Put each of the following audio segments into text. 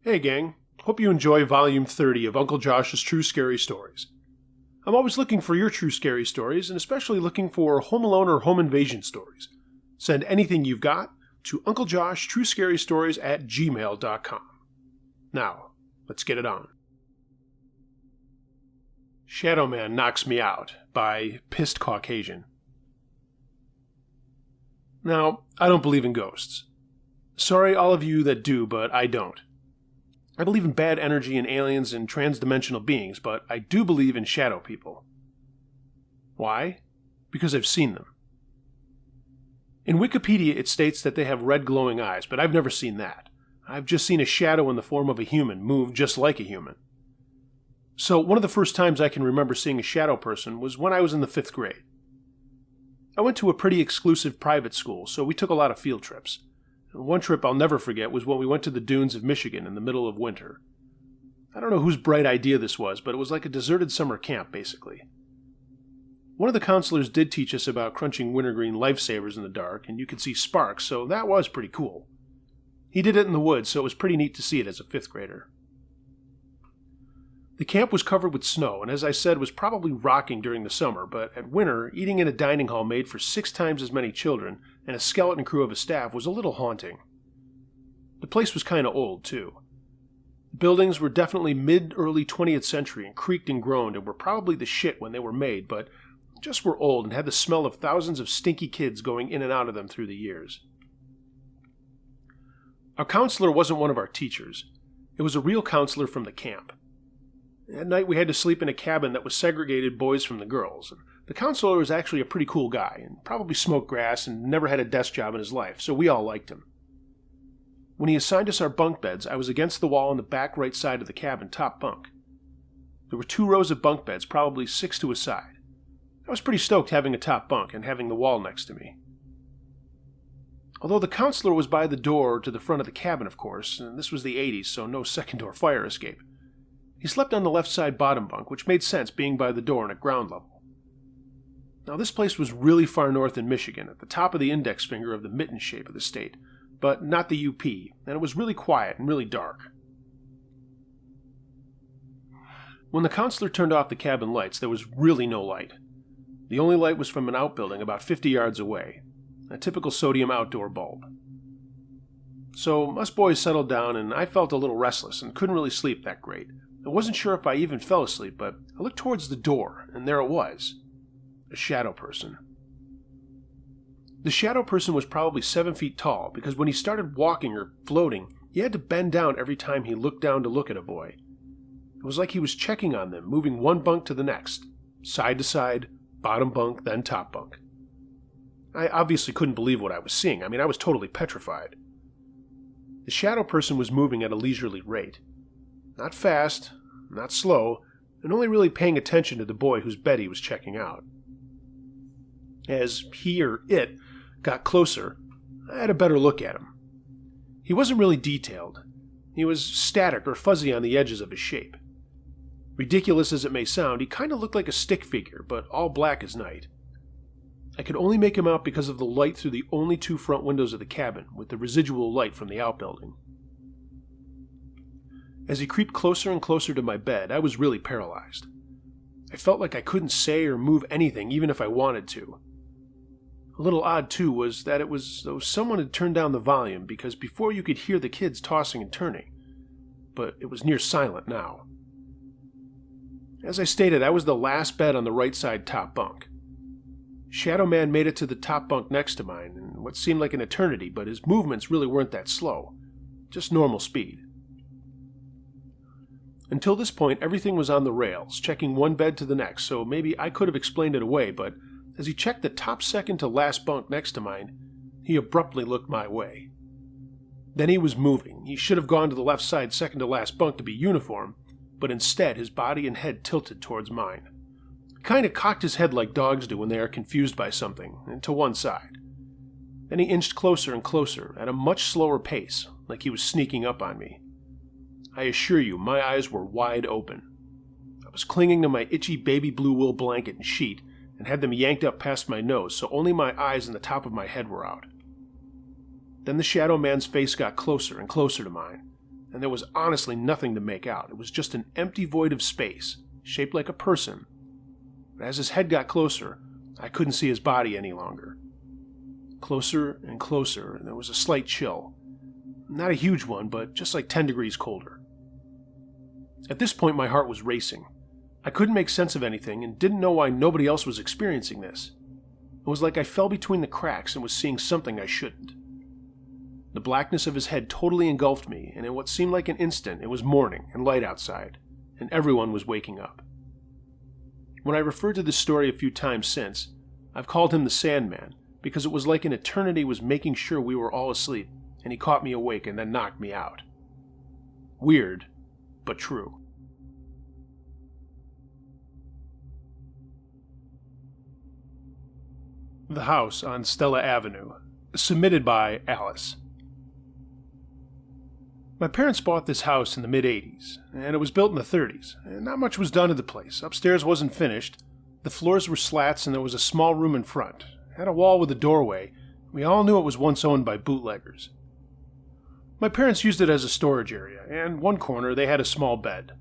Hey gang, hope you enjoy Volume 30 of Uncle Josh's True Scary Stories. I'm always looking for your true scary stories, and especially looking for home alone or home invasion stories. Send anything you've got to unclejoshtruescarystories@gmail.com. Now, let's get it on. Shadowman Knocks Me Out by Pissed Caucasian. Now, I don't believe in ghosts. Sorry all of you that do, but I don't. I believe in bad energy and aliens and transdimensional beings, but I do believe in shadow people. Why? Because I've seen them. In Wikipedia it states that they have red glowing eyes, but I've never seen that. I've just seen a shadow in the form of a human move just like a human. So one of the first times I can remember seeing a shadow person was when I was in the 5th grade. I went to a pretty exclusive private school, so we took a lot of field trips. One trip I'll never forget was when we went to the dunes of Michigan in the middle of winter. I don't know whose bright idea this was, but it was like a deserted summer camp, basically. One of the counselors did teach us about crunching wintergreen lifesavers in the dark, and you could see sparks, so that was pretty cool. He did it in the woods, so it was pretty neat to see it as a 5th grader. The camp was covered with snow, and as I said, was probably rocking during the summer, but at winter, eating in a dining hall made for 6 times as many children and a skeleton crew of a staff was a little haunting. The place was kind of old, too. The buildings were definitely mid-early 20th century and creaked and groaned and were probably the shit when they were made, but just were old and had the smell of thousands of stinky kids going in and out of them through the years. Our counselor wasn't one of our teachers. It was a real counselor from the camp. At night we had to sleep in a cabin that was segregated boys from the girls. The counselor was actually a pretty cool guy, and probably smoked grass and never had a desk job in his life, so we all liked him. When he assigned us our bunk beds, I was against the wall on the back right side of the cabin, top bunk. There were 2 rows of bunk beds, probably 6 to a side. I was pretty stoked having a top bunk and having the wall next to me. Although the counselor was by the door to the front of the cabin, of course, and this was the 80s, so no second door fire escape. He slept on the left side bottom bunk, which made sense being by the door and at ground level. Now this place was really far north in Michigan, at the top of the index finger of the mitten shape of the state, but not the UP, and it was really quiet and really dark. When the counselor turned off the cabin lights, there was really no light. The only light was from an outbuilding about 50 yards away, a typical sodium outdoor bulb. So us boys settled down, and I felt a little restless and couldn't really sleep that great. I wasn't sure if I even fell asleep, but I looked towards the door, and there it was. A shadow person. The shadow person was probably 7 feet tall, because when he started walking or floating, he had to bend down every time he looked down to look at a boy. It was like he was checking on them, moving one bunk to the next, side to side, bottom bunk, then top bunk. I obviously couldn't believe what I was seeing. I was totally petrified. The shadow person was moving at a leisurely rate. Not fast, not slow, and only really paying attention to the boy whose bed he was checking out. As he or it got closer, I had a better look at him. He wasn't really detailed. He was static or fuzzy on the edges of his shape. Ridiculous as it may sound, he kind of looked like a stick figure, but all black as night. I could only make him out because of the light through the only 2 front windows of the cabin, with the residual light from the outbuilding. As he creeped closer and closer to my bed, I was really paralyzed. I felt like I couldn't say or move anything even if I wanted to. A little odd, too, was that it was as though someone had turned down the volume, because before you could hear the kids tossing and turning. But it was near silent now. As I stated, I was the last bed on the right side top bunk. Shadowman made it to the top bunk next to mine in what seemed like an eternity, but his movements really weren't that slow. Just normal speed. Until this point, everything was on the rails, checking one bed to the next, so maybe I could have explained it away, but as he checked the top second to last bunk next to mine, he abruptly looked my way. Then he was moving. He should have gone to the left side second to last bunk to be uniform, but instead his body and head tilted towards mine. He kind of cocked his head like dogs do when they are confused by something, and to one side. Then he inched closer and closer, at a much slower pace, like he was sneaking up on me. I assure you, my eyes were wide open. I was clinging to my itchy baby blue wool blanket and sheet, and had them yanked up past my nose, so only my eyes and the top of my head were out. Then the shadow man's face got closer and closer to mine, and there was honestly nothing to make out. It was just an empty void of space, shaped like a person. But as his head got closer, I couldn't see his body any longer. Closer and closer, and there was a slight chill. Not a huge one, but just like 10 degrees colder. At this point, my heart was racing. I couldn't make sense of anything and didn't know why nobody else was experiencing this. It was like I fell between the cracks and was seeing something I shouldn't. The blackness of his head totally engulfed me, and in what seemed like an instant, it was morning and light outside, and everyone was waking up. When I referred to this story a few times since, I've called him the Sandman, because it was like an eternity was making sure we were all asleep, and he caught me awake and then knocked me out. Weird, but true. The House on Stella Avenue, submitted by Alice. My parents bought this house in the mid-'80s, and it was built in the '30s, and not much was done to the place. Upstairs wasn't finished, the floors were slats, and there was a small room in front. It had a wall with a doorway. We all knew it was once owned by bootleggers. My parents used it as a storage area, and one corner they had a small bed.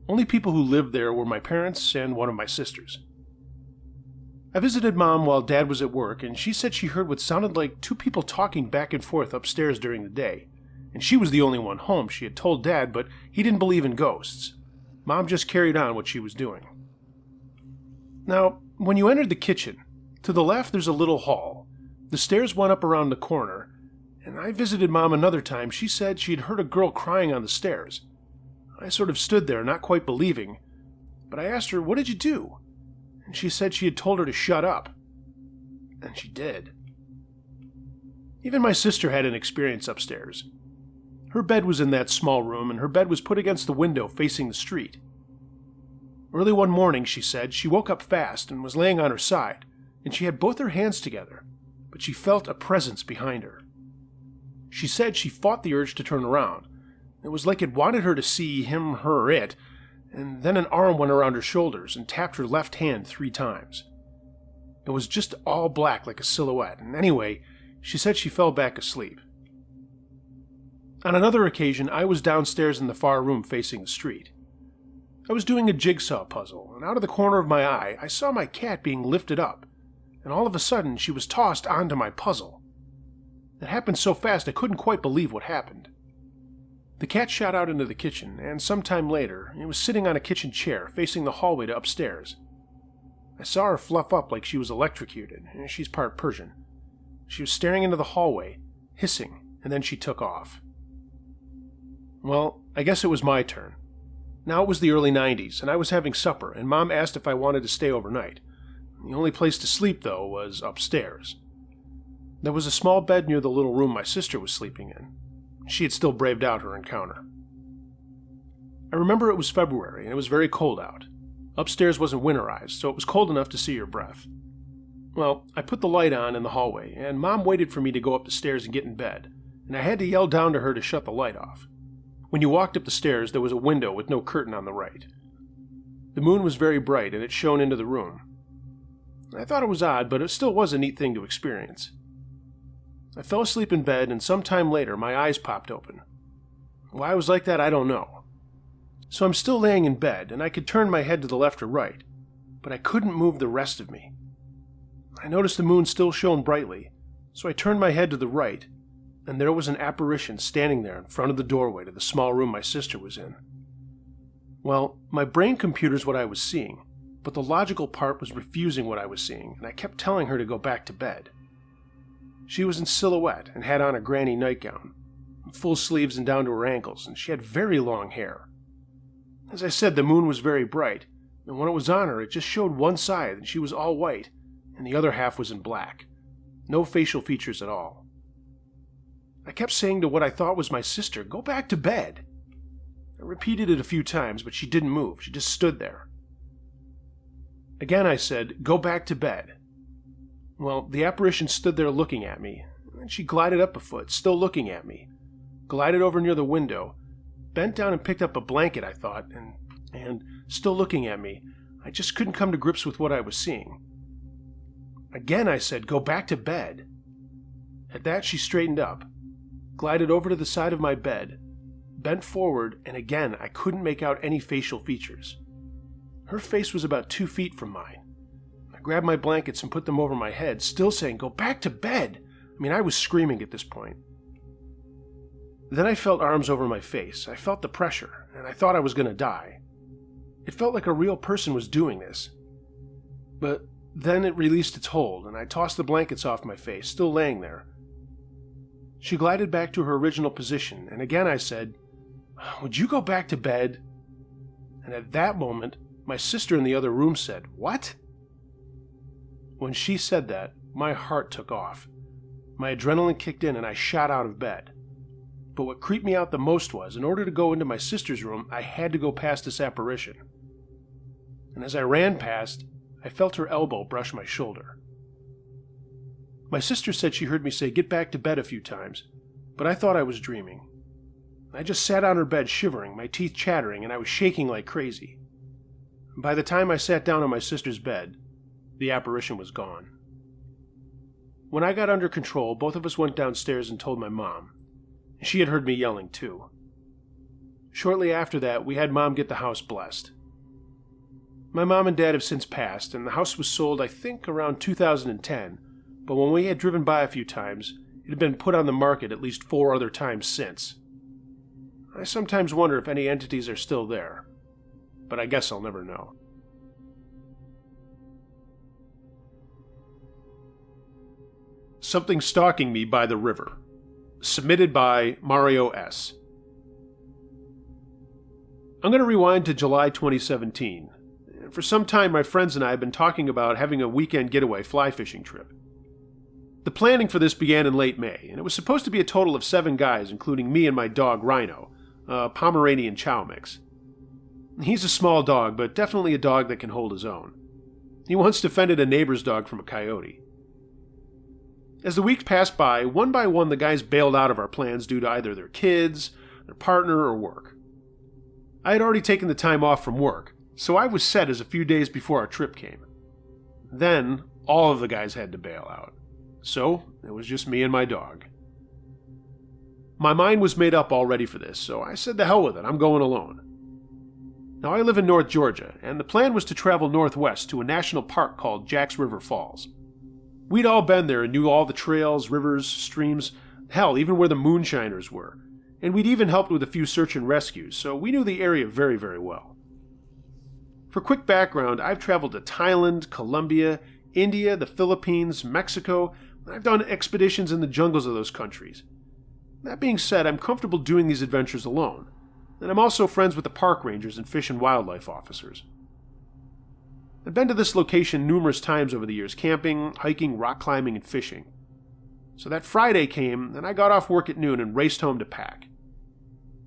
Only people who lived there were my parents and one of my sisters. I visited Mom while Dad was at work, and she said she heard what sounded like two people talking back and forth upstairs during the day. And she was the only one home. She had told Dad, but he didn't believe in ghosts. Mom just carried on what she was doing. Now, when you entered the kitchen, to the left there's a little hall. The stairs went up around the corner, and I visited Mom another time. She said she'd heard a girl crying on the stairs. I sort of stood there, not quite believing, but I asked her, "What did you do?" And she said she had told her to shut up. And she did. Even my sister had an experience upstairs. Her bed was in that small room, and her bed was put against the window facing the street. Early one morning, she said, she woke up fast and was laying on her side, and she had both her hands together, but she felt a presence behind her. She said she fought the urge to turn around. It was like it wanted her to see him, her, it, and then an arm went around her shoulders and tapped her left hand 3 times. It was just all black like a silhouette, and anyway, she said she fell back asleep. On another occasion, I was downstairs in the far room facing the street. I was doing a jigsaw puzzle, and out of the corner of my eye, I saw my cat being lifted up, and all of a sudden she was tossed onto my puzzle. It happened so fast I couldn't quite believe what happened. The cat shot out into the kitchen, and sometime later, it was sitting on a kitchen chair facing the hallway to upstairs. I saw her fluff up like she was electrocuted. She's part Persian. She was staring into the hallway, hissing, and then she took off. Well, I guess it was my turn. Now it was the early 90s, and I was having supper, and Mom asked if I wanted to stay overnight. The only place to sleep, though, was upstairs. There was a small bed near the little room my sister was sleeping in. She had still braved out her encounter. I remember it was February, and it was very cold out. Upstairs wasn't winterized, so it was cold enough to see your breath. Well, I put the light on in the hallway, and Mom waited for me to go up the stairs and get in bed, and I had to yell down to her to shut the light off. When you walked up the stairs, there was a window with no curtain on the right. The moon was very bright, and it shone into the room. I thought it was odd, but it still was a neat thing to experience. I fell asleep in bed, and some time later, my eyes popped open. Why I was like that, I don't know. So I'm still laying in bed, and I could turn my head to the left or right, but I couldn't move the rest of me. I noticed the moon still shone brightly, so I turned my head to the right, and there was an apparition standing there in front of the doorway to the small room my sister was in. Well, my brain computers what I was seeing, but the logical part was refusing what I was seeing, and I kept telling her to go back to bed. She was in silhouette and had on a granny nightgown, full sleeves and down to her ankles, and she had very long hair. As I said, the moon was very bright, and when it was on her, it just showed one side, and she was all white, and the other half was in black. No facial features at all. I kept saying to what I thought was my sister, "Go back to bed." I repeated it a few times, but she didn't move. She just stood there. Again I said, "Go back to bed." Well, the apparition stood there looking at me, and she glided up a foot, still looking at me, glided over near the window, bent down and picked up a blanket, I thought, and still looking at me. I just couldn't come to grips with what I was seeing. Again I said, "Go back to bed." At that she straightened up, glided over to the side of my bed, bent forward, and again I couldn't make out any facial features. Her face was about 2 feet from mine. I grabbed my blankets and put them over my head, still saying, "Go back to bed!" I was screaming at this point. Then I felt arms over my face. I felt the pressure, and I thought I was going to die. It felt like a real person was doing this. But then it released its hold, and I tossed the blankets off my face, still laying there. She glided back to her original position, and again I said, "Would you go back to bed?" And at that moment, my sister in the other room said, "What?" When she said that, my heart took off. My adrenaline kicked in and I shot out of bed. But what creeped me out the most was, in order to go into my sister's room, I had to go past this apparition. And as I ran past, I felt her elbow brush my shoulder. My sister said she heard me say, "Get back to bed" a few times, but I thought I was dreaming. I just sat on her bed shivering, my teeth chattering, and I was shaking like crazy. By the time I sat down on my sister's bed, the apparition was gone. When I got under control, both of us went downstairs and told my mom. She had heard me yelling too. Shortly after that, we had Mom get the house blessed. My mom and dad have since passed, and the house was sold, I think, around 2010, but when we had driven by a few times, it had been put on the market at least 4 other times since. I sometimes wonder if any entities are still there, but I guess I'll never know. Something Stalking Me by the River. Submitted by Mario S. I'm going to rewind to July 2017. For some time, my friends and I have been talking about having a weekend getaway fly fishing trip. The planning for this began in late May, and it was supposed to be a total of 7 guys, including me and my dog Rhino, a Pomeranian chow mix. He's a small dog, but definitely a dog that can hold his own. He once defended a neighbor's dog from a coyote. As the weeks passed by one, the guys bailed out of our plans due to either their kids, their partner, or work. I had already taken the time off from work, so I was set as a few days before our trip came. Then, all of the guys had to bail out. So, it was just me and my dog. My mind was made up already for this, so I said the hell with it, I'm going alone. Now I live in North Georgia, and the plan was to travel northwest to a national park called Jacks River Falls. We'd all been there and knew all the trails, rivers, streams, hell, even where the moonshiners were. And we'd even helped with a few search and rescues, so we knew the area very, very well. For quick background, I've traveled to Thailand, Colombia, India, the Philippines, Mexico, and I've done expeditions in the jungles of those countries. That being said, I'm comfortable doing these adventures alone, and I'm also friends with the park rangers and fish and wildlife officers. I've been to this location numerous times over the years, camping, hiking, rock climbing, and fishing. So that Friday came, and I got off work at noon and raced home to pack.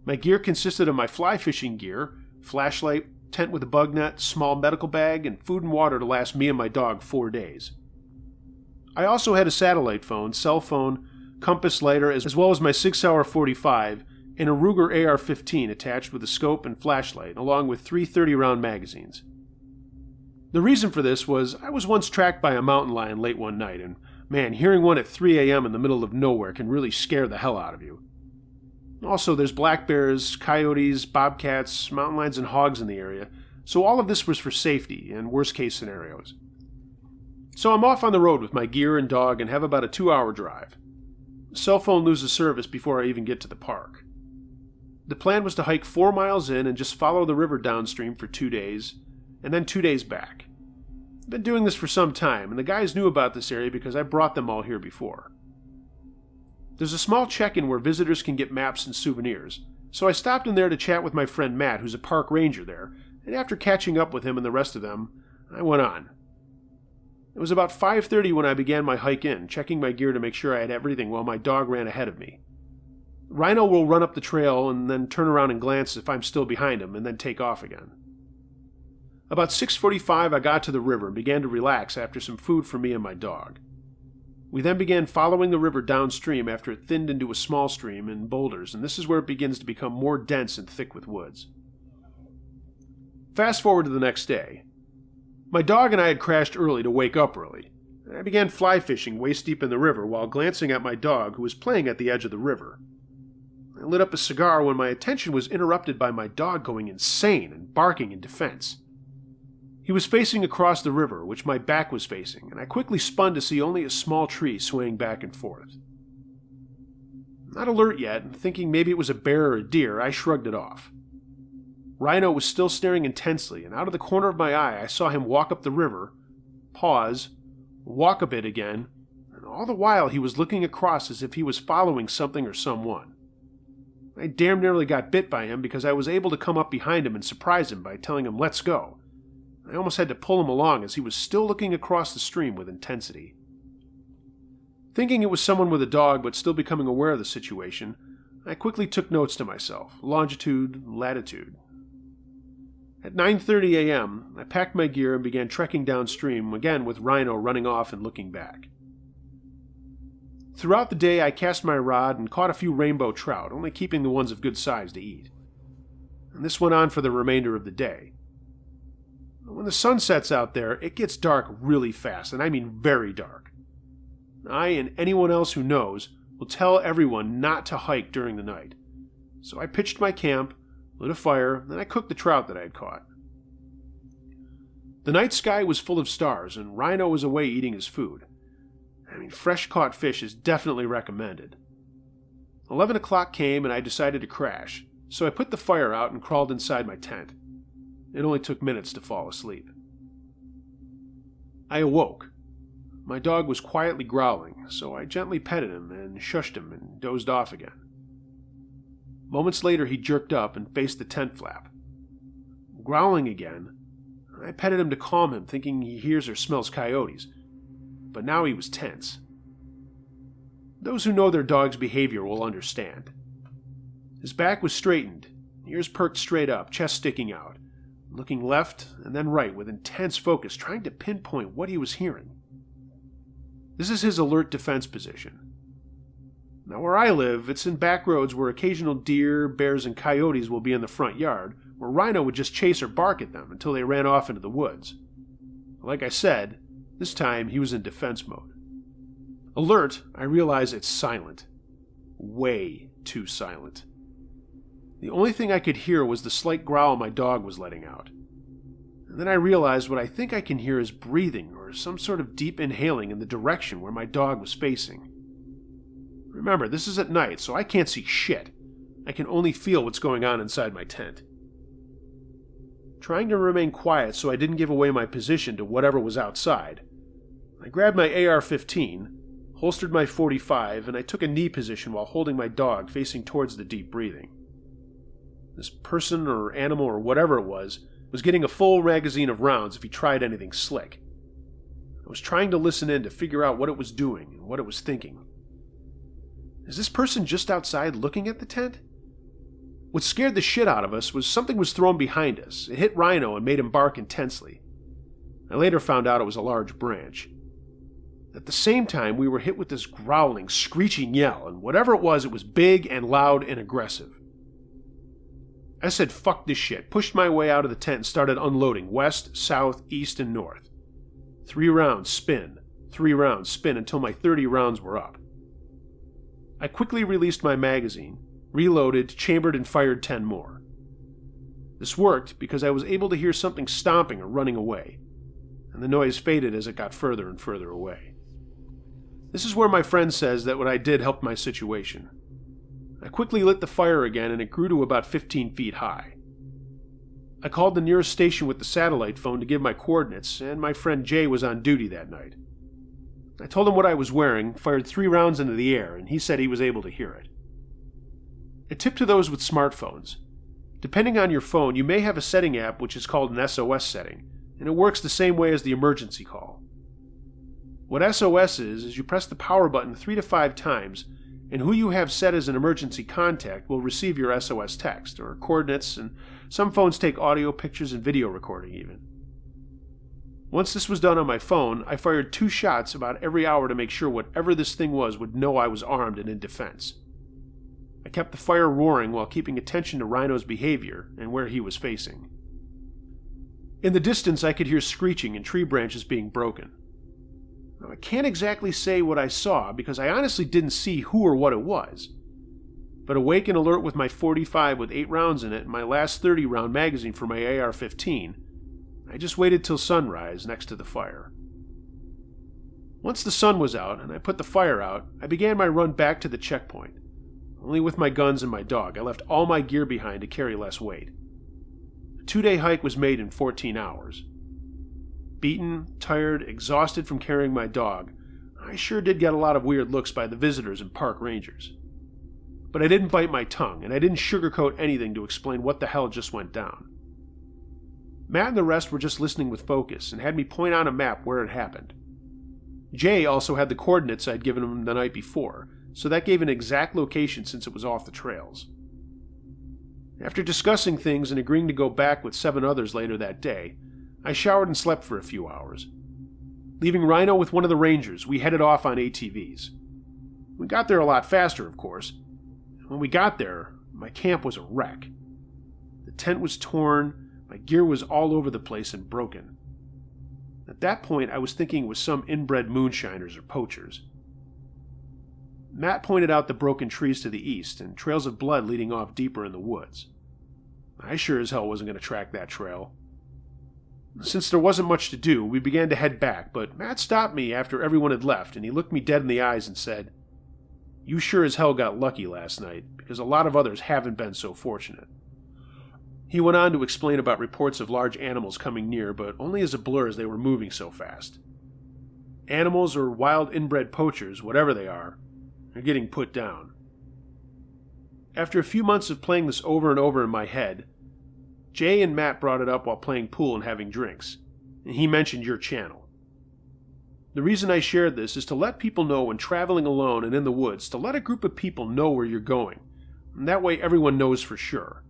My gear consisted of my fly fishing gear, flashlight, tent with a bug net, small medical bag, and food and water to last me and my dog 4 days. I also had a satellite phone, cell phone, compass lighter, as well as my 6-hour 45 and a Ruger AR-15 attached with a scope and flashlight, along with 3 30-round magazines. The reason for this was I was once tracked by a mountain lion late one night, and man, hearing one at 3 a.m. in the middle of nowhere can really scare the hell out of you. Also, there's black bears, coyotes, bobcats, mountain lions, and hogs in the area, so all of this was for safety and worst-case scenarios. So I'm off on the road with my gear and dog and have about a 2-hour drive. Cell phone loses service before I even get to the park. The plan was to hike 4 miles in and just follow the river downstream for 2 days, and then 2 days back. I've been doing this for some time, and the guys knew about this area because I brought them all here before. There's a small check-in where visitors can get maps and souvenirs, so I stopped in there to chat with my friend Matt, who's a park ranger there, and after catching up with him and the rest of them, I went on. It was about 5:30 when I began my hike in, checking my gear to make sure I had everything while my dog ran ahead of me. Rhino will run up the trail and then turn around and glance if I'm still behind him, and then take off again. About 6:45 I got to the river and began to relax after some food for me and my dog. We then began following the river downstream after it thinned into a small stream and boulders, and this is where it begins to become more dense and thick with woods. Fast forward to the next day. My dog and I had crashed early to wake up early. I began fly fishing waist deep in the river while glancing at my dog who was playing at the edge of the river. I lit up a cigar when my attention was interrupted by my dog going insane and barking in defense. He was facing across the river, which my back was facing, and I quickly spun to see only a small tree swaying back and forth. Not alert yet, and thinking maybe it was a bear or a deer, I shrugged it off. Rhino was still staring intensely, and out of the corner of my eye I saw him walk up the river, pause, walk a bit again, and all the while he was looking across as if he was following something or someone. I damn nearly got bit by him because I was able to come up behind him and surprise him by telling him, "Let's go." I almost had to pull him along as he was still looking across the stream with intensity. Thinking it was someone with a dog but still becoming aware of the situation, I quickly took notes to myself, longitude, latitude. At 9:30 a.m., I packed my gear and began trekking downstream, again with Rhino running off and looking back. Throughout the day, I cast my rod and caught a few rainbow trout, only keeping the ones of good size to eat. And this went on for the remainder of the day. When the sun sets out there, it gets dark really fast, and I mean very dark. I and anyone else who knows will tell everyone not to hike during the night. So I pitched my camp, lit a fire, and I cooked the trout that I had caught. The night sky was full of stars, and Rhino was away eating his food. I mean, fresh caught fish is definitely recommended. 11 o'clock came and I decided to crash, so I put the fire out and crawled inside my tent. It only took minutes to fall asleep. I awoke. My dog was quietly growling, so I gently petted him and shushed him and dozed off again. Moments later he jerked up and faced the tent flap. Growling again, I petted him to calm him, thinking he hears or smells coyotes. But now he was tense. Those who know their dog's behavior will understand. His back was straightened, ears perked straight up, chest sticking out, looking left and then right with intense focus, trying to pinpoint what he was hearing. This is his alert defense position. Now where I live, it's in back roads where occasional deer, bears, and coyotes will be in the front yard, where Rhino would just chase or bark at them until they ran off into the woods. Like I said, this time he was in defense mode. Alert, I realize it's silent. Way too silent. The only thing I could hear was the slight growl my dog was letting out. And then I realized what I think I can hear is breathing or some sort of deep inhaling in the direction where my dog was facing. Remember, this is at night, so I can't see shit. I can only feel what's going on inside my tent. Trying to remain quiet so I didn't give away my position to whatever was outside, I grabbed my AR-15, holstered my .45, and I took a knee position while holding my dog facing towards the deep breathing. This person or animal or whatever it was getting a full magazine of rounds if he tried anything slick. I was trying to listen in to figure out what it was doing and what it was thinking. Is this person just outside looking at the tent? What scared the shit out of us was something was thrown behind us. It hit Rhino and made him bark intensely. I later found out it was a large branch. At the same time, we were hit with this growling, screeching yell, and whatever it was big and loud and aggressive. I said, "Fuck this shit," pushed my way out of the tent and started unloading west, south, east, and north. 3 rounds, spin. 3 rounds, spin until my 30 rounds were up. I quickly released my magazine, reloaded, chambered, and fired 10 more. This worked because I was able to hear something stomping or running away, and the noise faded as it got further and further away. This is where my friend says that what I did helped my situation. I quickly lit the fire again and it grew to about 15 feet high. I called the nearest station with the satellite phone to give my coordinates, and my friend Jay was on duty that night. I told him what I was wearing, fired 3 rounds into the air, and he said he was able to hear it. A tip to those with smartphones. Depending on your phone, you may have a setting app which is called an SOS setting, and it works the same way as the emergency call. What SOS is you press the power button 3 to 5 times, and who you have set as an emergency contact will receive your SOS text, or coordinates, and some phones take audio, pictures, and video recording even. Once this was done on my phone, I fired 2 shots about every hour to make sure whatever this thing was would know I was armed and in defense. I kept the fire roaring while keeping attention to Rhino's behavior and where he was facing. In the distance, I could hear screeching and tree branches being broken. Now, I can't exactly say what I saw because I honestly didn't see who or what it was. but awake and alert with my .45 with 8 rounds in it and my last 30-round magazine for my AR-15, I just waited till sunrise next to the fire. Once the sun was out and I put the fire out, I began my run back to the checkpoint. Only with my guns and my dog, I left all my gear behind to carry less weight. A 2-day hike was made in 14 hours. Beaten, tired, exhausted from carrying my dog, I sure did get a lot of weird looks by the visitors and park rangers. But I didn't bite my tongue, and I didn't sugarcoat anything to explain what the hell just went down. Matt and the rest were just listening with focus and had me point on a map where it happened. Jay also had the coordinates I'd given him the night before, so that gave an exact location since it was off the trails. After discussing things and agreeing to go back with 7 others later that day, I showered and slept for a few hours. Leaving Rhino with one of the rangers, we headed off on ATVs. We got there a lot faster, of course. When we got there, my camp was a wreck. The tent was torn, my gear was all over the place and broken. At that point, I was thinking it was some inbred moonshiners or poachers. Matt pointed out the broken trees to the east and trails of blood leading off deeper in the woods. I sure as hell wasn't going to track that trail. Since there wasn't much to do, we began to head back, but Matt stopped me after everyone had left and he looked me dead in the eyes and said, "You sure as hell got lucky last night, because a lot of others haven't been so fortunate." He went on to explain about reports of large animals coming near, but only as a blur as they were moving so fast. Animals or wild inbred poachers, whatever they are getting put down. After a few months of playing this over and over in my head, Jay and Matt brought it up while playing pool and having drinks, and he mentioned your channel. The reason I shared this is to let people know when traveling alone and in the woods to let a group of people know where you're going, and that way everyone knows for sure.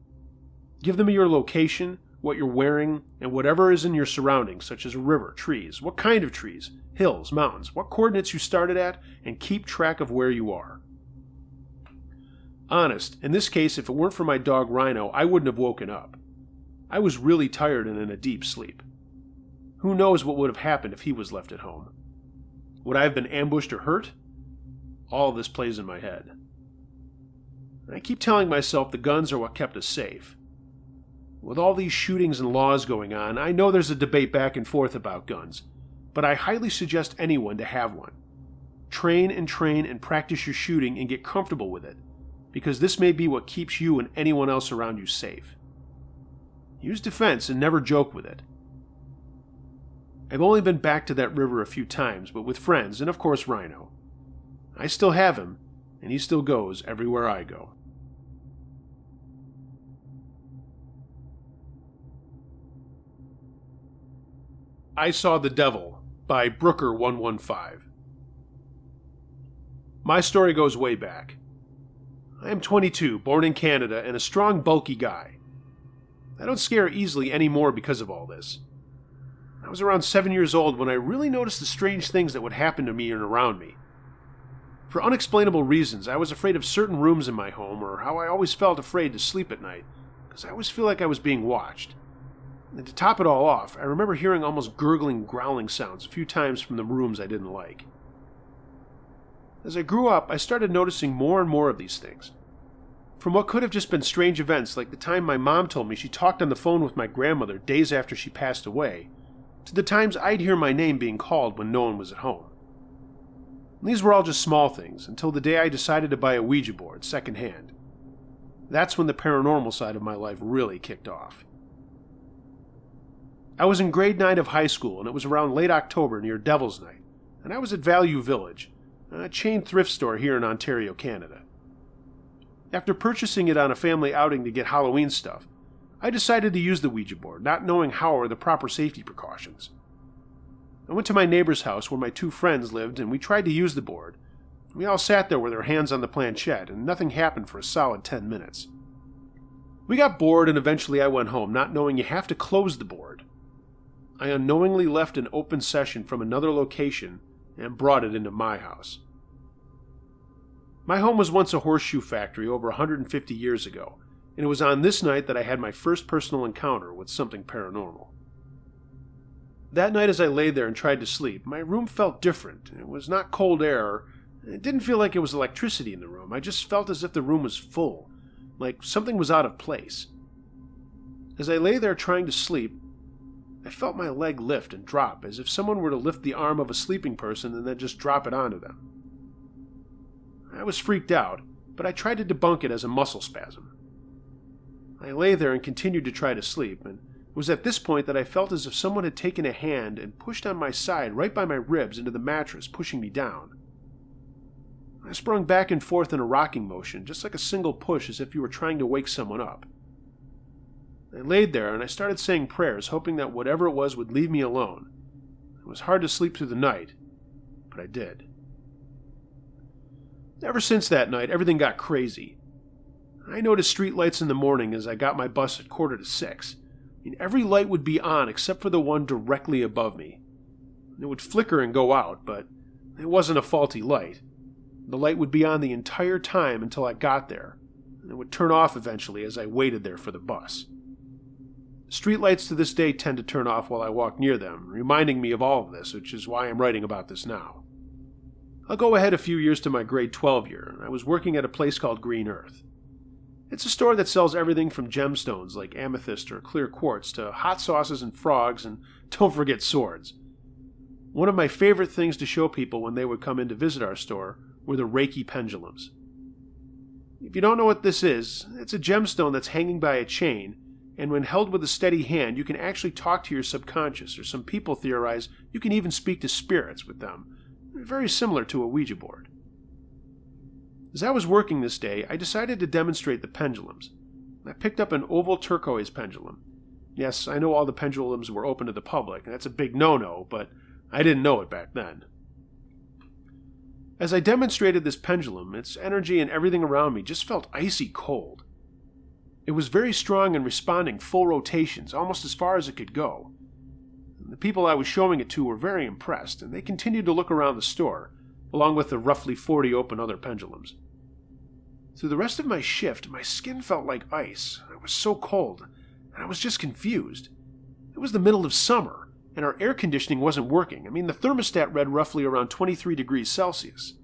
Give them your location, what you're wearing, and whatever is in your surroundings, such as a river, trees, what kind of trees, hills, mountains, what coordinates you started at, and keep track of where you are. Honest, in this case, if it weren't for my dog Rhino, I wouldn't have woken up. I was really tired and in a deep sleep. Who knows what would have happened if he was left at home? Would I have been ambushed or hurt? All of this plays in my head. I keep telling myself the guns are what kept us safe. With all these shootings and laws going on, I know there's a debate back and forth about guns, but I highly suggest anyone to have one. Train and practice your shooting and get comfortable with it, because this may be what keeps you and anyone else around you safe. Use defense and never joke with it. I've only been back to that river a few times, but with friends, and of course Rhino. I still have him, and he still goes everywhere I go. I Saw the Devil by Brooker115. My story goes way back. I am 22, born in Canada, and a strong, bulky guy. I don't scare easily anymore because of all this. I was around 7 years old when I really noticed the strange things that would happen to me and around me. For unexplainable reasons, I was afraid of certain rooms in my home, or how I always felt afraid to sleep at night, because I always feel like I was being watched. And to top it all off, I remember hearing almost gurgling, growling sounds a few times from the rooms I didn't like. As I grew up, I started noticing more and more of these things. From what could have just been strange events like the time my mom told me she talked on the phone with my grandmother days after she passed away, to the times I'd hear my name being called when no one was at home. And these were all just small things, until the day I decided to buy a Ouija board secondhand. That's when the paranormal side of my life really kicked off. I was in grade 9 of high school, and it was around late October near Devil's Night, and I was at Value Village, a chain thrift store here in Ontario, Canada. After purchasing it on a family outing to get Halloween stuff, I decided to use the Ouija board, not knowing how or the proper safety precautions. I went to my neighbor's house where my 2 friends lived, and we tried to use the board. We all sat there with our hands on the planchette, and nothing happened for a solid 10 minutes. We got bored, and eventually I went home, not knowing you have to close the board. I unknowingly left an open session from another location and brought it into my house. My home was once a horseshoe factory over 150 years ago, and it was on this night that I had my first personal encounter with something paranormal. That night as I lay there and tried to sleep, my room felt different. It was not cold air, It didn't feel like it was electricity in the room. I just felt as if the room was full, like something was out of place. As I lay there trying to sleep, I felt my leg lift and drop, as if someone were to lift the arm of a sleeping person and then just drop it onto them. I was freaked out, but I tried to debunk it as a muscle spasm. I lay there and continued to try to sleep, and it was at this point that I felt as if someone had taken a hand and pushed on my side right by my ribs into the mattress, pushing me down. I sprung back and forth in a rocking motion, just like a single push, as if you were trying to wake someone up. I laid there and I started saying prayers, hoping that whatever it was would leave me alone. It was hard to sleep through the night, but I did. Ever since that night, everything got crazy. I noticed street lights in the morning as I got my bus at 5:45. Every light would be on except for the one directly above me. It would flicker and go out, but it wasn't a faulty light. The light would be on the entire time until I got there, and it would turn off eventually as I waited there for the bus. Streetlights to this day tend to turn off while I walk near them, reminding me of all of this, which is why I'm writing about this now. I'll go ahead a few years to my grade 12 year, and I was working at a place called Green Earth. It's a store that sells everything from gemstones like amethyst or clear quartz to hot sauces and frogs, and don't forget swords. One of my favorite things to show people when they would come in to visit our store were the Reiki pendulums. If you don't know what this is, it's a gemstone that's hanging by a chain, and when held with a steady hand, you can actually talk to your subconscious, or some people theorize you can even speak to spirits with them. Very similar to a Ouija board. As I was working this day, I decided to demonstrate the pendulums. I picked up an oval turquoise pendulum. Yes, I know all the pendulums were open to the public, and that's a big no-no, but I didn't know it back then. As I demonstrated this pendulum, its energy and everything around me just felt icy cold. It was very strong and responding full rotations, almost as far as it could go. The people I was showing it to were very impressed, and they continued to look around the store, along with the roughly 40 open other pendulums. Through the rest of my shift, my skin felt like ice. I was so cold, and I was just confused. It was the middle of summer, and our air conditioning wasn't working. The thermostat read roughly around 23 degrees Celsius.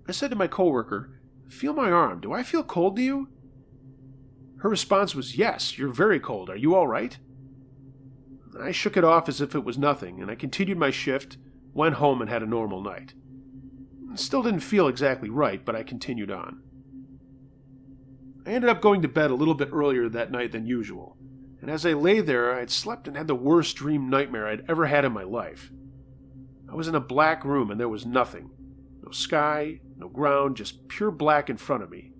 I said to my coworker, "Feel my arm. Do I feel cold to you?" Her response was, "Yes, you're very cold. Are you all right?" I shook it off as if it was nothing, and I continued my shift, went home, and had a normal night. It still didn't feel exactly right, but I continued on. I ended up going to bed a little bit earlier that night than usual, and as I lay there, I had slept and had the worst dream nightmare I'd ever had in my life. I was in a black room, and there was nothing. No sky, no ground, just pure black in front of me.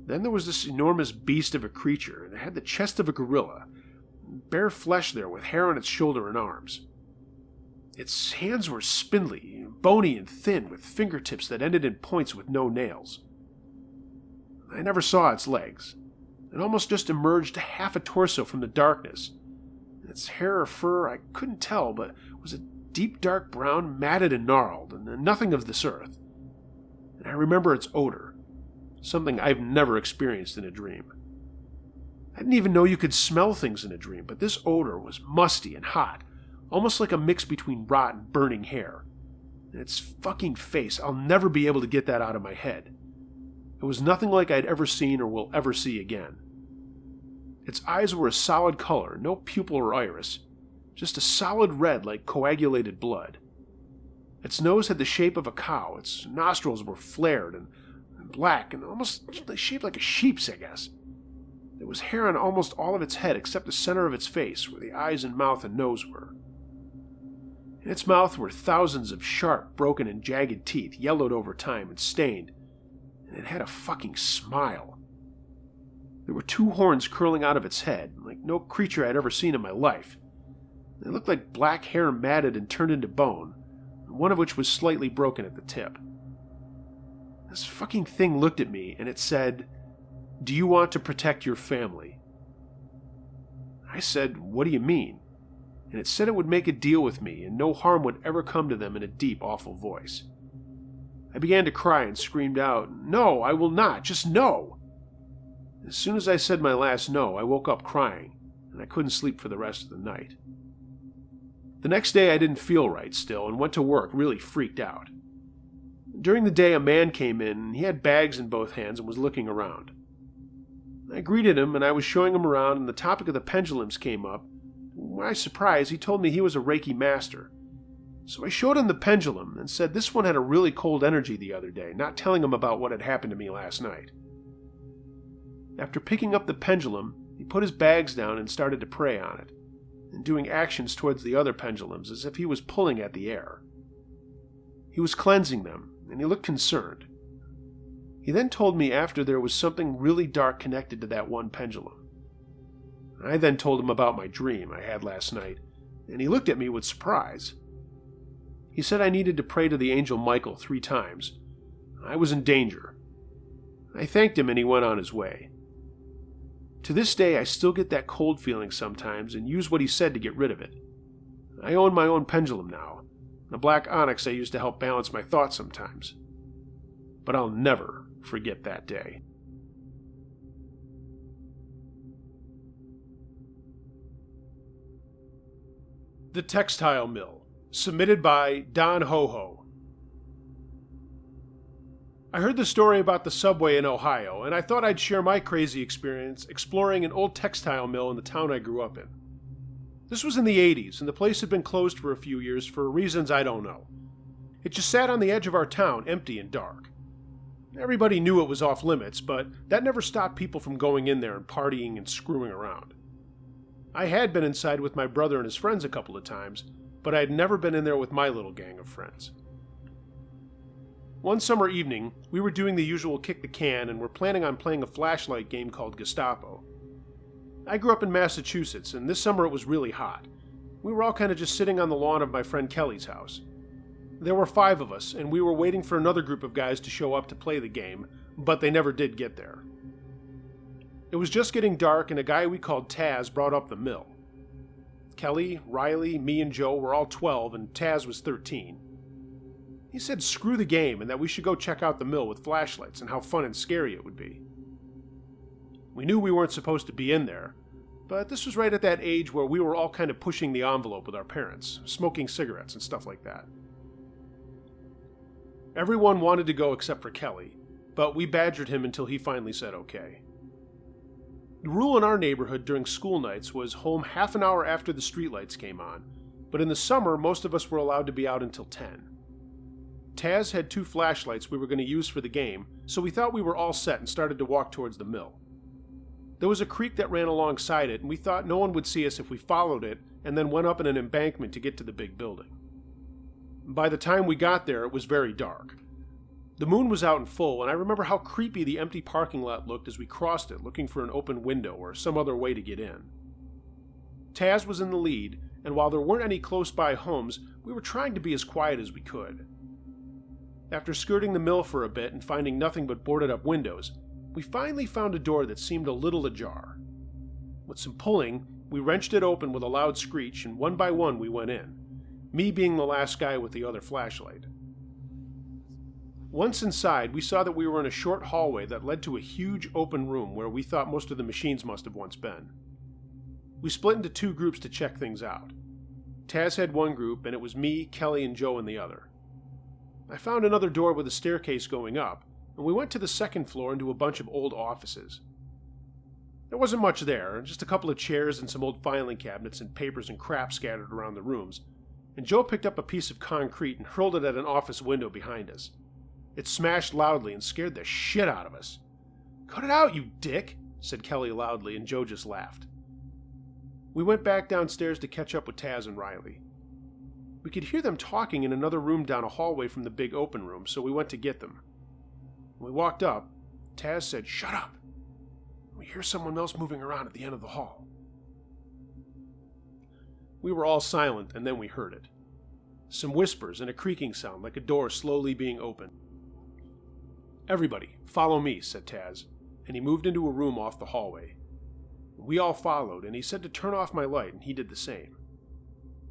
Then there was this enormous beast of a creature, and it had the chest of a gorilla, bare flesh there with hair on its shoulder and arms. Its hands were spindly, bony and thin, with fingertips that ended in points with no nails. I never saw its legs. It almost just emerged half a torso from the darkness. Its hair or fur, I couldn't tell, but it was a deep dark brown, matted and gnarled, and nothing of this earth. And I remember its odor, something I've never experienced in a dream. I didn't even know you could smell things in a dream, but this odor was musty and hot, almost like a mix between rot and burning hair. And its fucking face, I'll never be able to get that out of my head. It was nothing like I'd ever seen or will ever see again. Its eyes were a solid color, no pupil or iris, just a solid red like coagulated blood. Its nose had the shape of a cow, its nostrils were flared and black and almost shaped like a sheep's, I guess. There was hair on almost all of its head except the center of its face, where the eyes and mouth and nose were. In its mouth were thousands of sharp, broken, and jagged teeth, yellowed over time and stained, and it had a fucking smile. There were 2 horns curling out of its head, like no creature I'd ever seen in my life. They looked like black hair matted and turned into bone, one of which was slightly broken at the tip. This fucking thing looked at me, and it said, "Do you want to protect your family?" I said, "What do you mean?" And it said it would make a deal with me, and no harm would ever come to them in a deep, awful voice. I began to cry and screamed out, "No, I will not, just no!" As soon as I said my last no, I woke up crying, and I couldn't sleep for the rest of the night. The next day I didn't feel right still, and went to work really freaked out. During the day, a man came in, and he had bags in both hands and was looking around. I greeted him, and I was showing him around, and the topic of the pendulums came up. To my surprise, he told me he was a Reiki master. So I showed him the pendulum and said this one had a really cold energy the other day, not telling him about what had happened to me last night. After picking up the pendulum, he put his bags down and started to pray on it, and doing actions towards the other pendulums as if he was pulling at the air. He was cleansing them, and he looked concerned. He then told me after there was something really dark connected to that one pendulum. I then told him about my dream I had last night, and he looked at me with surprise. He said I needed to pray to the angel Michael 3 times. I was in danger. I thanked him and he went on his way. To this day, I still get that cold feeling sometimes and use what he said to get rid of it. I own my own pendulum now, a black onyx I use to help balance my thoughts sometimes. But I'll never forget that day. The Textile Mill, submitted by Don Ho-Ho. I heard the story about the subway in Ohio, and I thought I'd share my crazy experience exploring an old textile mill in the town I grew up in. This was in the 80s, and the place had been closed for a few years for reasons I don't know. It just sat on the edge of our town, empty and dark. Everybody knew it was off limits, but that never stopped people from going in there and partying and screwing around. I had been inside with my brother and his friends a couple of times, but I had never been in there with my little gang of friends. One summer evening, we were doing the usual kick the can and were planning on playing a flashlight game called Gestapo. I grew up in Massachusetts, and this summer it was really hot. We were all kind of just sitting on the lawn of my friend Kelly's house. There were 5 of us, and we were waiting for another group of guys to show up to play the game, but they never did get there. It was just getting dark, and a guy we called Taz brought up the mill. Kelly, Riley, me, and Joe were all 12, and Taz was 13. He said screw the game and that we should go check out the mill with flashlights and how fun and scary it would be. We knew we weren't supposed to be in there, but this was right at that age where we were all kind of pushing the envelope with our parents, smoking cigarettes and stuff like that. Everyone wanted to go except for Kelly, but we badgered him until he finally said okay. The rule in our neighborhood during school nights was home half an hour after the streetlights came on, but in the summer most of us were allowed to be out until 10. Taz had 2 flashlights we were going to use for the game, so we thought we were all set and started to walk towards the mill. There was a creek that ran alongside it, and we thought no one would see us if we followed it and then went up in an embankment to get to the big building. By the time we got there, it was very dark. The moon was out in full, and I remember how creepy the empty parking lot looked as we crossed it, looking for an open window or some other way to get in. Taz was in the lead, and while there weren't any close-by homes, we were trying to be as quiet as we could. After skirting the mill for a bit and finding nothing but boarded-up windows, we finally found a door that seemed a little ajar. With some pulling, we wrenched it open with a loud screech, and one by one we went in, me being the last guy with the other flashlight. Once inside, we saw that we were in a short hallway that led to a huge open room where we thought most of the machines must have once been. We split into 2 groups to check things out. Taz had one group, and it was me, Kelly, and Joe in the other. I found another door with a staircase going up, and we went to the 2nd floor into a bunch of old offices. There wasn't much there, just a couple of chairs and some old filing cabinets and papers and crap scattered around the rooms, and Joe picked up a piece of concrete and hurled it at an office window behind us. It smashed loudly and scared the shit out of us. "Cut it out, you dick," said Kelly loudly, and Joe just laughed. We went back downstairs to catch up with Taz and Riley. We could hear them talking in another room down a hallway from the big open room, so we went to get them. When we walked up, Taz said, "Shut up! We hear someone else moving around at the end of the hall." We were all silent, and then we heard it. Some whispers and a creaking sound like a door slowly being opened. "Everybody, follow me," said Taz, and he moved into a room off the hallway. We all followed, and he said to turn off my light, and he did the same.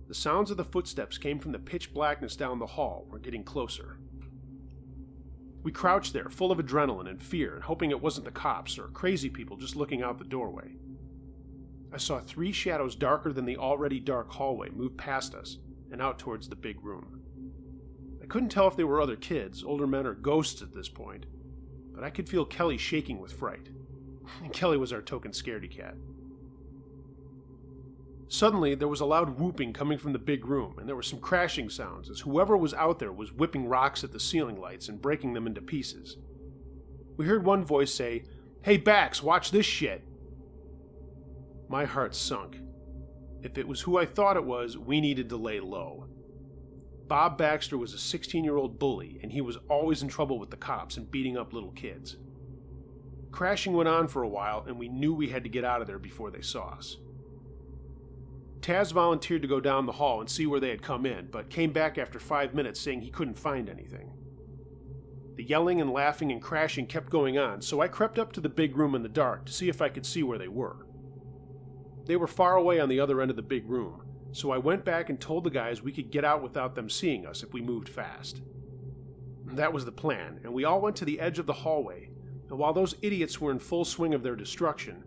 The sounds of the footsteps came from the pitch blackness down the hall, were getting closer. We crouched there, full of adrenaline and fear, and hoping it wasn't the cops or crazy people just looking out the doorway. I saw 3 shadows darker than the already dark hallway move past us and out towards the big room. I couldn't tell if they were other kids, older men, or ghosts at this point, but I could feel Kelly shaking with fright. And Kelly was our token scaredy cat. Suddenly, there was a loud whooping coming from the big room, and there were some crashing sounds as whoever was out there was whipping rocks at the ceiling lights and breaking them into pieces. We heard one voice say, "Hey Bax, watch this shit!" My heart sunk. If it was who I thought it was, we needed to lay low. Bob Baxter was a 16-year-old bully, and he was always in trouble with the cops and beating up little kids. Crashing went on for a while, and we knew we had to get out of there before they saw us. Taz volunteered to go down the hall and see where they had come in, but came back after 5 minutes saying he couldn't find anything. The yelling and laughing and crashing kept going on, so I crept up to the big room in the dark to see if I could see where they were. They were far away on the other end of the big room, so I went back and told the guys we could get out without them seeing us if we moved fast. That was the plan, and we all went to the edge of the hallway, and while those idiots were in full swing of their destruction,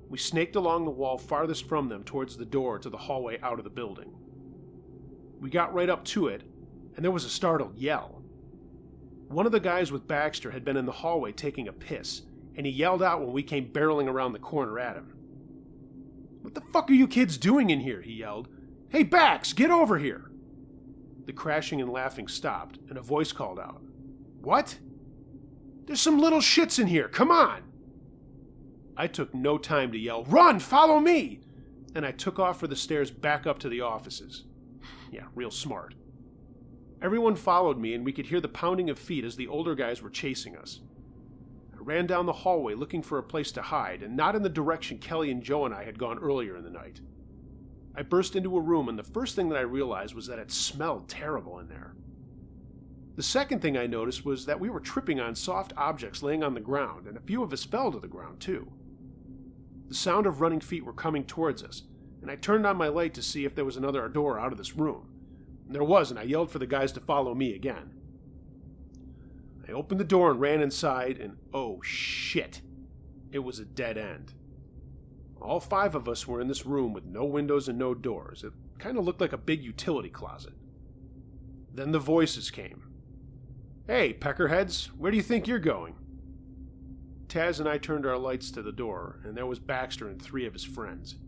we snaked along the wall farthest from them towards the door to the hallway out of the building. We got right up to it, and there was a startled yell. One of the guys with Baxter had been in the hallway taking a piss, and he yelled out when we came barreling around the corner at him. "What the fuck are you kids doing in here?" he yelled. "Hey Bax, get over here!" The crashing and laughing stopped, and a voice called out, "What? There's some little shits in here, come on!" I took no time to yell, "Run, follow me!" and I took off for the stairs back up to the offices. Yeah, real smart. Everyone followed me, and we could hear the pounding of feet as the older guys were chasing us. I ran down the hallway looking for a place to hide, and not in the direction Kelly and Joe and I had gone earlier in the night. I burst into a room, and the first thing that I realized was that it smelled terrible in there. The second thing I noticed was that we were tripping on soft objects laying on the ground, and a few of us fell to the ground too. The sound of running feet were coming towards us, and I turned on my light to see if there was another door out of this room. And there was, and I yelled for the guys to follow me again. I opened the door and ran inside, and oh shit, it was a dead end. All 5 of us were in this room with no windows and no doors. It kind of looked like a big utility closet. Then the voices came. "Hey, peckerheads, where do you think you're going?" Taz and I turned our lights to the door, and there was Baxter and 3 of his friends.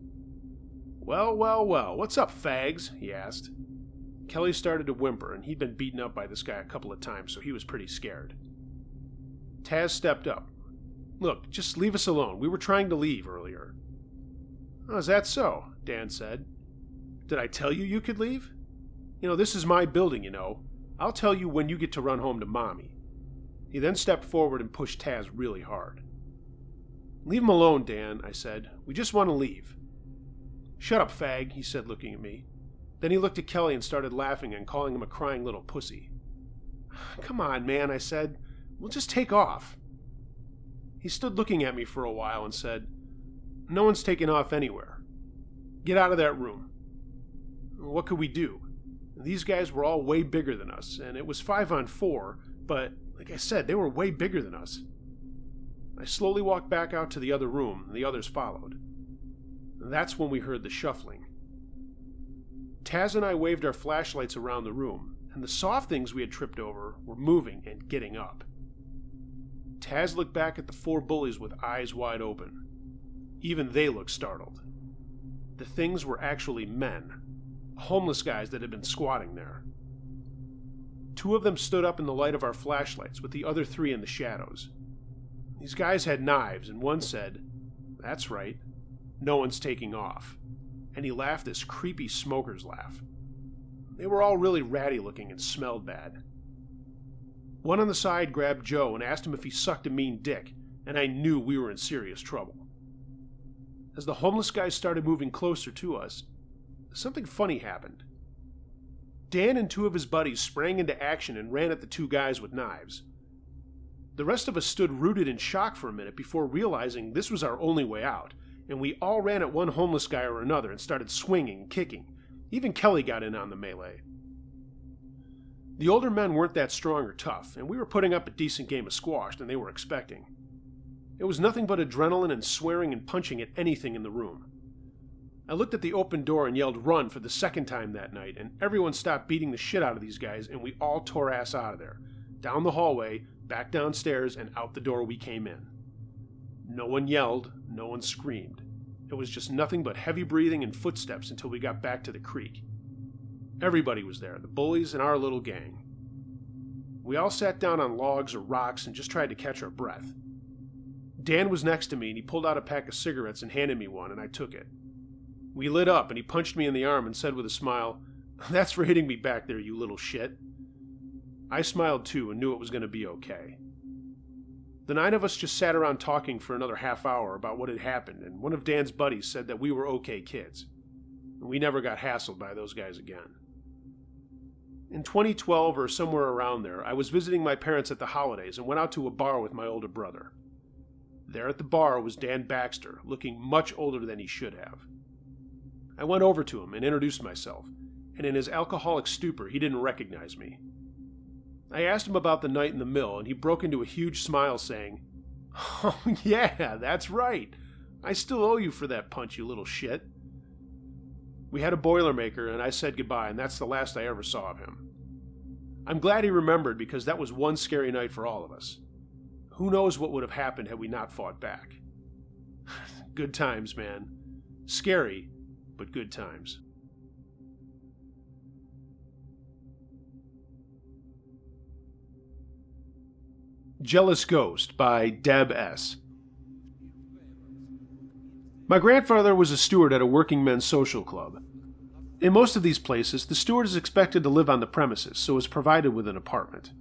Well, what's up, fags?" he asked. Kelly started to whimper, and he'd been beaten up by this guy a couple of times, so he was pretty scared. Taz stepped up. "Look, just leave us alone. We were trying to leave earlier." "Oh, is that so?" Dan said. "Did I tell you you could leave? This is my building, I'll tell you when you get to run home to Mommy." He then stepped forward and pushed Taz really hard. "Leave him alone, Dan," I said. "We just want to leave." "Shut up, fag," he said, looking at me. Then he looked at Kelly and started laughing and calling him a crying little pussy. "Come on, man," I said. "We'll just take off." He stood looking at me for a while and said, "No one's taking off anywhere. Get out of that room." What could we do? These guys were all way bigger than us, and it was 5 on 4, but, like I said, they were way bigger than us. I slowly walked back out to the other room, and the others followed. That's when we heard the shuffling. Taz and I waved our flashlights around the room, and the soft things we had tripped over were moving and getting up. Taz looked back at the 4 bullies with eyes wide open. Even they looked startled. The things were actually men, homeless guys that had been squatting there. 2 of them stood up in the light of our flashlights, with the other 3 in the shadows. These guys had knives, and one said, "That's right, no one's taking off." And he laughed this creepy smoker's laugh. They were all really ratty looking and smelled bad. One on the side grabbed Joe and asked him if he sucked a mean dick, and I knew we were in serious trouble. As the homeless guys started moving closer to us, something funny happened. Dan and 2 of his buddies sprang into action and ran at the 2 guys with knives. The rest of us stood rooted in shock for a minute before realizing this was our only way out, and we all ran at one homeless guy or another and started swinging and kicking. Even Kelly got in on the melee. The older men weren't that strong or tough, and we were putting up a decent game of squash than they were expecting. It was nothing but adrenaline and swearing and punching at anything in the room. I looked at the open door and yelled run for the second time that night, and everyone stopped beating the shit out of these guys, and we all tore ass out of there. Down the hallway, back downstairs, and out the door we came in. No one yelled, no one screamed. It was just nothing but heavy breathing and footsteps until we got back to the creek. Everybody was there, the bullies and our little gang. We all sat down on logs or rocks and just tried to catch our breath. Dan was next to me and he pulled out a pack of cigarettes and handed me one, and I took it. We lit up and he punched me in the arm and said with a smile, "That's for hitting me back there, you little shit." I smiled too and knew it was going to be okay. The 9 of us just sat around talking for another half hour about what had happened, and one of Dan's buddies said that we were okay kids. And we never got hassled by those guys again. In 2012 or somewhere around there, I was visiting my parents at the holidays and went out to a bar with my older brother. There at the bar was Dan Baxter, looking much older than he should have. I went over to him and introduced myself, and in his alcoholic stupor, he didn't recognize me. I asked him about the night in the mill, and he broke into a huge smile, saying, "Oh yeah, that's right. I still owe you for that punch, you little shit." We had a Boilermaker, and I said goodbye, and that's the last I ever saw of him. I'm glad he remembered, because that was one scary night for all of us. Who knows what would have happened had we not fought back. Good times, man. Scary, but good times. Jealous Ghost by Deb S. My grandfather was a steward at a working men's social club. In most of these places, the steward is expected to live on the premises, so is provided with an apartment.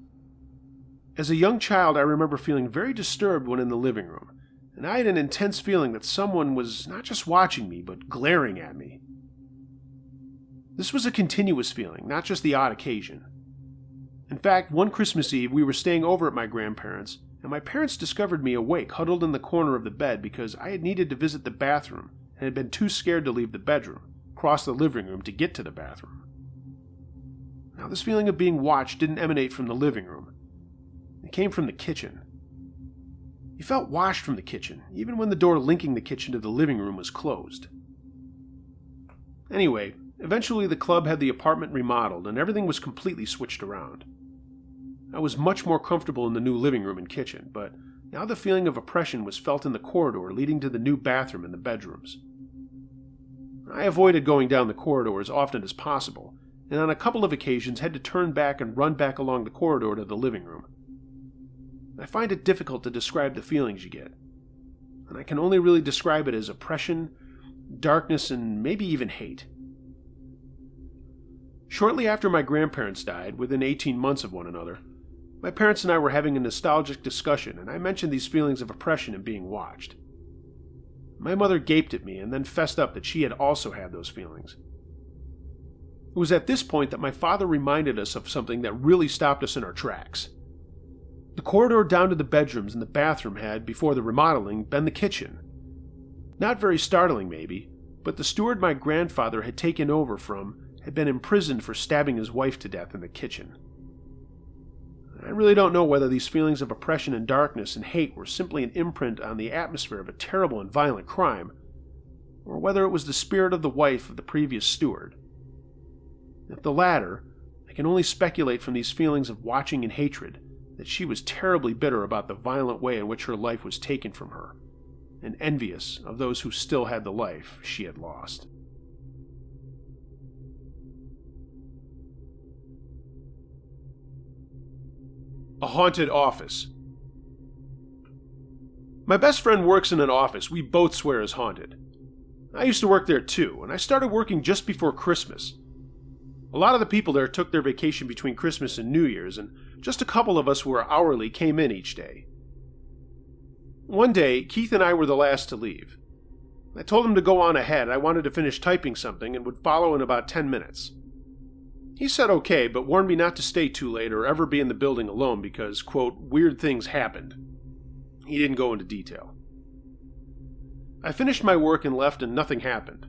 As a young child, I remember feeling very disturbed when in the living room, and I had an intense feeling that someone was not just watching me, but glaring at me. This was a continuous feeling, not just the odd occasion. In fact, one Christmas Eve, we were staying over at my grandparents', and my parents discovered me awake, huddled in the corner of the bed because I had needed to visit the bathroom and had been too scared to leave the bedroom, cross the living room to get to the bathroom. Now, this feeling of being watched didn't emanate from the living room. It came from the kitchen. You felt watched from the kitchen, even when the door linking the kitchen to the living room was closed. Anyway, eventually the club had the apartment remodeled and everything was completely switched around. I was much more comfortable in the new living room and kitchen, but now the feeling of oppression was felt in the corridor leading to the new bathroom and the bedrooms. I avoided going down the corridor as often as possible, and on a couple of occasions had to turn back and run back along the corridor to the living room. I find it difficult to describe the feelings you get, and I can only really describe it as oppression, darkness, and maybe even hate. Shortly after my grandparents died, within 18 months of one another, my parents and I were having a nostalgic discussion, and I mentioned these feelings of oppression and being watched. My mother gaped at me and then fessed up that she had also had those feelings. It was at this point that my father reminded us of something that really stopped us in our tracks. The corridor down to the bedrooms and the bathroom had, before the remodeling, been the kitchen. Not very startling, maybe, but the steward my grandfather had taken over from had been imprisoned for stabbing his wife to death in the kitchen. I really don't know whether these feelings of oppression and darkness and hate were simply an imprint on the atmosphere of a terrible and violent crime, or whether it was the spirit of the wife of the previous steward. If the latter, I can only speculate from these feelings of watching and hatred that she was terribly bitter about the violent way in which her life was taken from her, and envious of those who still had the life she had lost. A haunted office. My best friend works in an office we both swear is haunted. I used to work there too, and I started working just before Christmas. A lot of the people there took their vacation between Christmas and New Year's, and just a couple of us who were hourly came in each day. One day, Keith and I were the last to leave. I told him to go on ahead. I wanted to finish typing something and would follow in about 10 minutes. He said okay, but warned me not to stay too late or ever be in the building alone because, quote, weird things happened. He didn't go into detail. I finished my work and left, and nothing happened.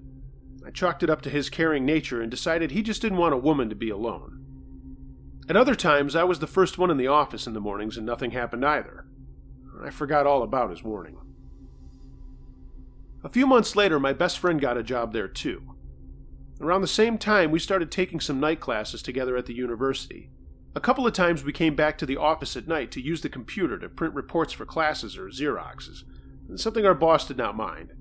I chalked it up to his caring nature and decided he just didn't want a woman to be alone. At other times, I was the first one in the office in the mornings and nothing happened either. I forgot all about his warning. A few months later, my best friend got a job there too. Around the same time, we started taking some night classes together at the university. A couple of times we came back to the office at night to use the computer to print reports for classes or Xeroxes, something our boss did not mind.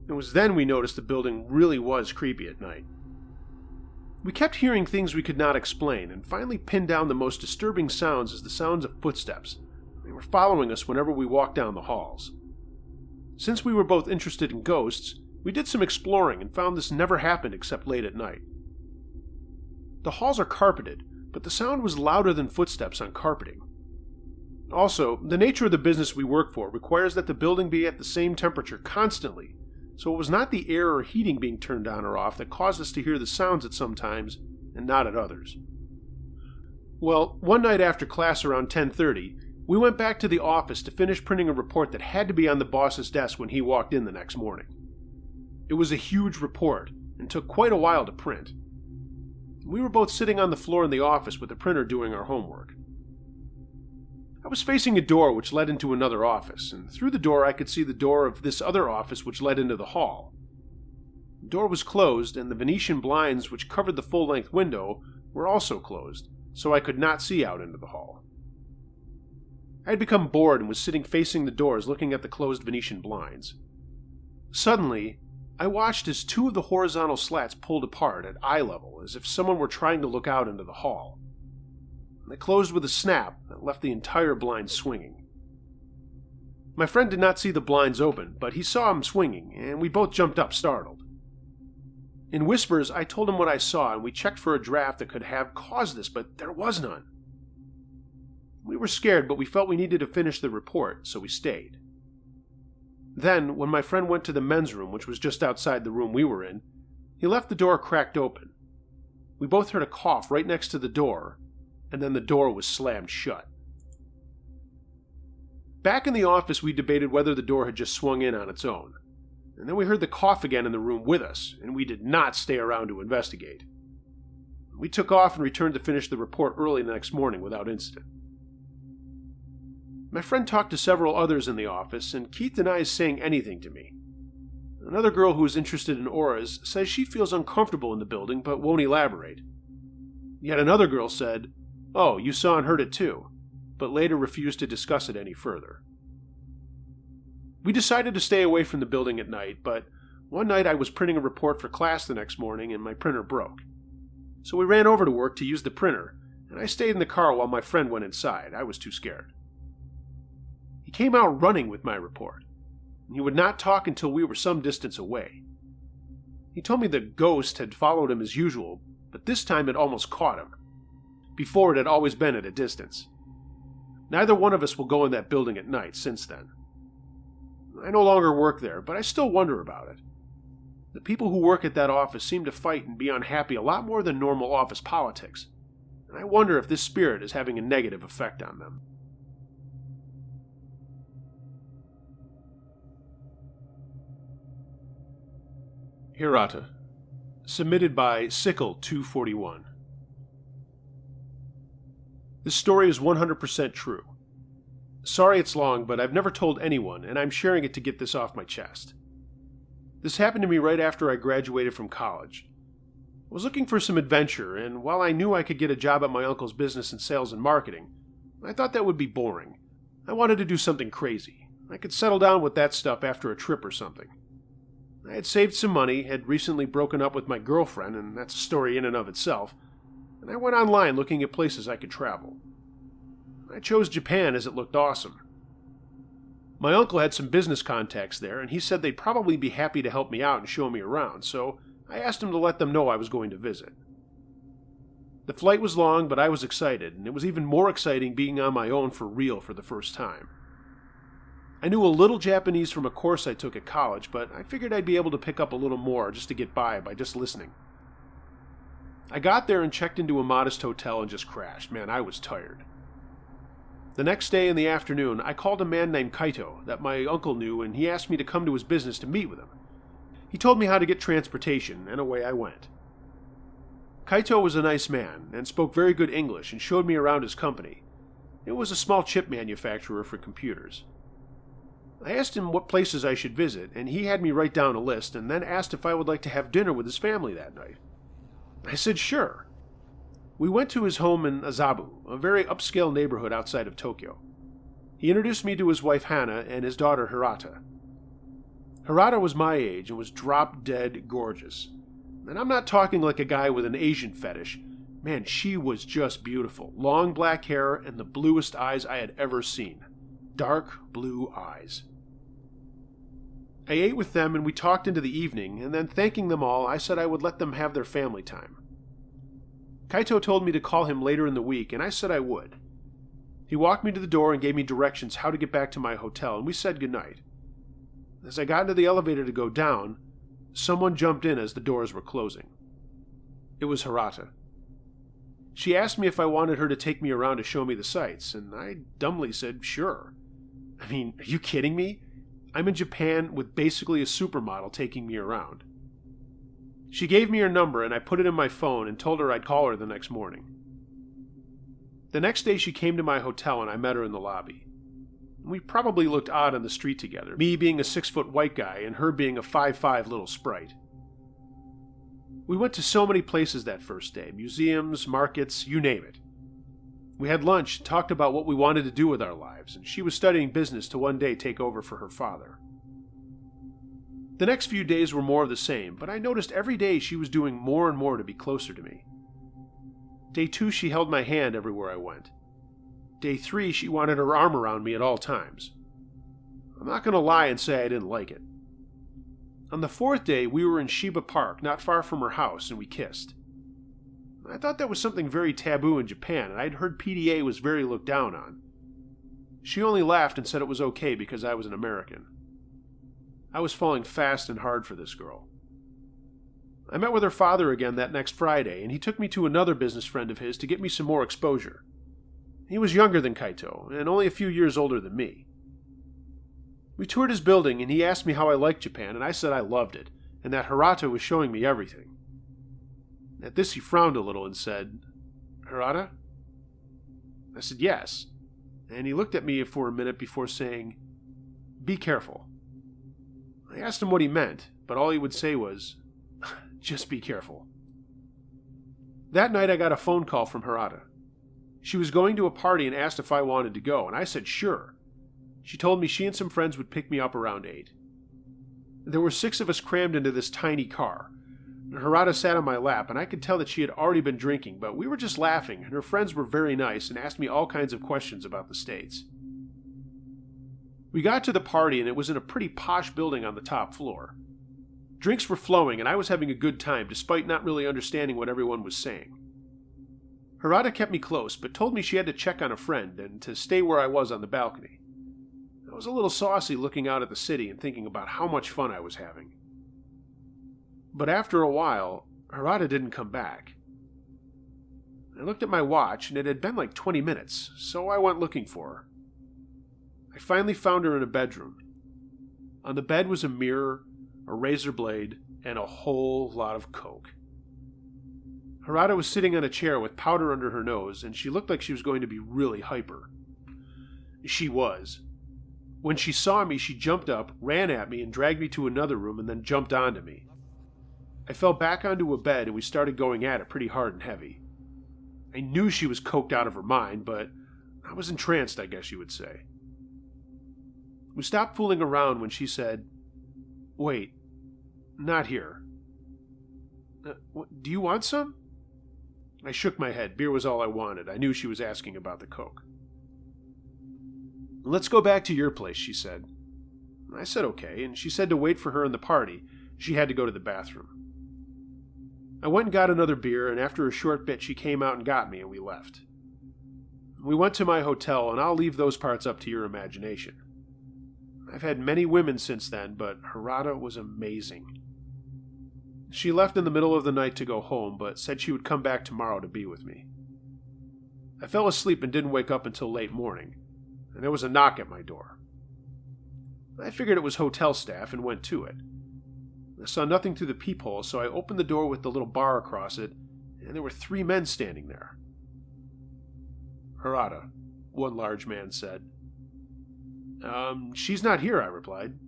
It was then we noticed the building really was creepy at night. We kept hearing things we could not explain, and finally pinned down the most disturbing sounds as the sounds of footsteps. They were following us whenever we walked down the halls. Since we were both interested in ghosts, we did some exploring and found this never happened except late at night. The halls are carpeted, but the sound was louder than footsteps on carpeting. Also, the nature of the business we work for requires that the building be at the same temperature constantly, so it was not the air or heating being turned on or off that caused us to hear the sounds at some times and not at others. Well, one night after class around 10:30, we went back to the office to finish printing a report that had to be on the boss's desk when he walked in the next morning. It was a huge report and took quite a while to print. We were both sitting on the floor in the office with the printer doing our homework. I was facing a door which led into another office, and through the door I could see the door of this other office which led into the hall. The door was closed, and the Venetian blinds which covered the full-length window were also closed, so I could not see out into the hall. I had become bored and was sitting facing the doors looking at the closed Venetian blinds. Suddenly, I watched as two of the horizontal slats pulled apart at eye level, as if someone were trying to look out into the hall. They closed with a snap that left the entire blind swinging. My friend did not see the blinds open, but he saw them swinging, and we both jumped up startled. In whispers, I told him what I saw, and we checked for a draft that could have caused this, but there was none. We were scared, but we felt we needed to finish the report, so we stayed. Then, when my friend went to the men's room, which was just outside the room we were in, he left the door cracked open. We both heard a cough right next to the door, and then the door was slammed shut. Back in the office, we debated whether the door had just swung in on its own, and then we heard the cough again in the room with us, and we did not stay around to investigate. We took off and returned to finish the report early the next morning without incident. My friend talked to several others in the office, and Keith denies saying anything to me. Another girl who is interested in auras says she feels uncomfortable in the building but won't elaborate. Yet another girl said, "Oh, you saw and heard it too," but later refused to discuss it any further. We decided to stay away from the building at night, but one night I was printing a report for class the next morning and my printer broke. So we ran over to work to use the printer, and I stayed in the car while my friend went inside. I was too scared. He came out running with my report, and he would not talk until we were some distance away. He told me the ghost had followed him as usual, but this time it almost caught him. Before, it had always been at a distance. Neither one of us will go in that building at night since then. I no longer work there, but I still wonder about it. The people who work at that office seem to fight and be unhappy a lot more than normal office politics, and I wonder if this spirit is having a negative effect on them. Hirata. Submitted by Sickle241. This story is 100% true. Sorry it's long, but I've never told anyone, and I'm sharing it to get this off my chest. This happened to me right after I graduated from college. I was looking for some adventure, and while I knew I could get a job at my uncle's business in sales and marketing, I thought that would be boring. I wanted to do something crazy. I could settle down with that stuff after a trip or something. I had saved some money, had recently broken up with my girlfriend, and that's a story in and of itself, and I went online looking at places I could travel. I chose Japan as it looked awesome. My uncle had some business contacts there, and he said they'd probably be happy to help me out and show me around, so I asked him to let them know I was going to visit. The flight was long, but I was excited, and it was even more exciting being on my own for real for the first time. I knew a little Japanese from a course I took at college, but I figured I'd be able to pick up a little more just to get by just listening. I got there and checked into a modest hotel and just crashed. Man, I was tired. The next day in the afternoon, I called a man named Kaito that my uncle knew, and he asked me to come to his business to meet with him. He told me how to get transportation, and away I went. Kaito was a nice man, and spoke very good English, and showed me around his company. It was a small chip manufacturer for computers. I asked him what places I should visit, and he had me write down a list and then asked if I would like to have dinner with his family that night. I said sure. We went to his home in Azabu, a very upscale neighborhood outside of Tokyo. He introduced me to his wife Hana and his daughter Hirata. Hirata was my age and was drop-dead gorgeous. And I'm not talking like a guy with an Asian fetish. Man, she was just beautiful. Long black hair and the bluest eyes I had ever seen. Dark blue eyes. I ate with them and we talked into the evening, and then thanking them all, I said I would let them have their family time. Kaito told me to call him later in the week, and I said I would. He walked me to the door and gave me directions how to get back to my hotel, and we said goodnight. As I got into the elevator to go down, someone jumped in as the doors were closing. It was Hirata. She asked me if I wanted her to take me around to show me the sights, and I dumbly said sure. I mean, are you kidding me? I'm in Japan with basically a supermodel taking me around. She gave me her number and I put it in my phone and told her I'd call her the next morning. The next day she came to my hotel and I met her in the lobby. We probably looked odd on the street together, me being a 6-foot white guy and her being a 5'5" little sprite. We went to so many places that first day, museums, markets, you name it. We had lunch and talked about what we wanted to do with our lives, and she was studying business to one day take over for her father. The next few days were more of the same, but I noticed every day she was doing more and more to be closer to me. Day 2, she held my hand everywhere I went. Day 3, she wanted her arm around me at all times. I'm not going to lie and say I didn't like it. On the 4th day, we were in Shiba Park, not far from her house, and we kissed. I thought that was something very taboo in Japan, and I'd heard PDA was very looked down on. She only laughed and said it was okay because I was an American. I was falling fast and hard for this girl. I met with her father again that next Friday, and he took me to another business friend of his to get me some more exposure. He was younger than Kaito, and only a few years older than me. We toured his building, and he asked me how I liked Japan, and I said I loved it, and that Hirata was showing me everything. At this he frowned a little and said, "Hirata?" I said yes, and he looked at me for a minute before saying, "Be careful." I asked him what he meant, but all he would say was, "Just be careful." That night I got a phone call from Hirata. She was going to a party and asked if I wanted to go, and I said sure. She told me she and some friends would pick me up around 8. There were 6 of us crammed into this tiny car. Hirata sat on my lap, and I could tell that she had already been drinking, but we were just laughing, and her friends were very nice and asked me all kinds of questions about the States. We got to the party, and it was in a pretty posh building on the top floor. Drinks were flowing, and I was having a good time, despite not really understanding what everyone was saying. Hirata kept me close, but told me she had to check on a friend, and to stay where I was on the balcony. I was a little saucy looking out at the city and thinking about how much fun I was having. But after a while, Hirata didn't come back. I looked at my watch, and it had been like 20 minutes, so I went looking for her. I finally found her in a bedroom. On the bed was a mirror, a razor blade, and a whole lot of coke. Hirata was sitting on a chair with powder under her nose, and she looked like she was going to be really hyper. She was. When she saw me, she jumped up, ran at me, and dragged me to another room, and then jumped onto me. I fell back onto a bed, and we started going at it pretty hard and heavy. I knew she was coked out of her mind, but I was entranced, I guess you would say. We stopped fooling around when she said, "Wait, not here. Do you want some?" I shook my head. Beer was all I wanted. I knew she was asking about the coke. "Let's go back to your place," she said. I said okay, and she said to wait for her in the party. She had to go to the bathroom. I went and got another beer, and after a short bit she came out and got me, and we left. We went to my hotel, and I'll leave those parts up to your imagination. I've had many women since then, but Hirata was amazing. She left in the middle of the night to go home, but said she would come back tomorrow to be with me. I fell asleep and didn't wake up until late morning, and there was a knock at my door. I figured it was hotel staff and went to it. I saw nothing through the peephole, so I opened the door with the little bar across it, and there were 3 men standing there. "Hirata," one large man said. She's not here, I replied.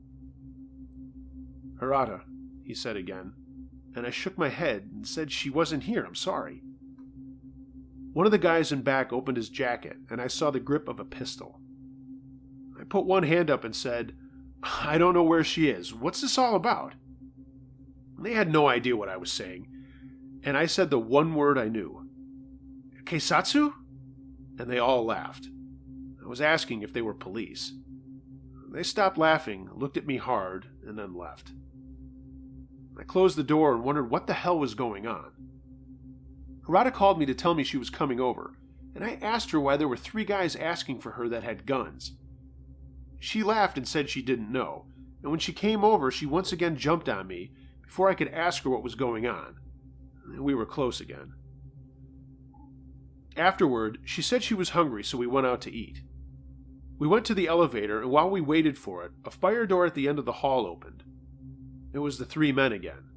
Hirata, he said again, and I shook my head and said she wasn't here, I'm sorry. One of the guys in back opened his jacket, and I saw the grip of a pistol. I put one hand up and said, I don't know where she is. What's this all about? They had no idea what I was saying, and I said the one word I knew. Keisatsu? And they all laughed. I was asking if they were police. They stopped laughing, looked at me hard, and then left. I closed the door and wondered what the hell was going on. Hirata called me to tell me she was coming over, and I asked her why there were 3 guys asking for her that had guns. She laughed and said she didn't know, and when she came over, she once again jumped on me before I could ask her what was going on. We were close again. Afterward, she said she was hungry, so we went out to eat. We went to the elevator, and while we waited for it, a fire door at the end of the hall opened. It was the 3 men again.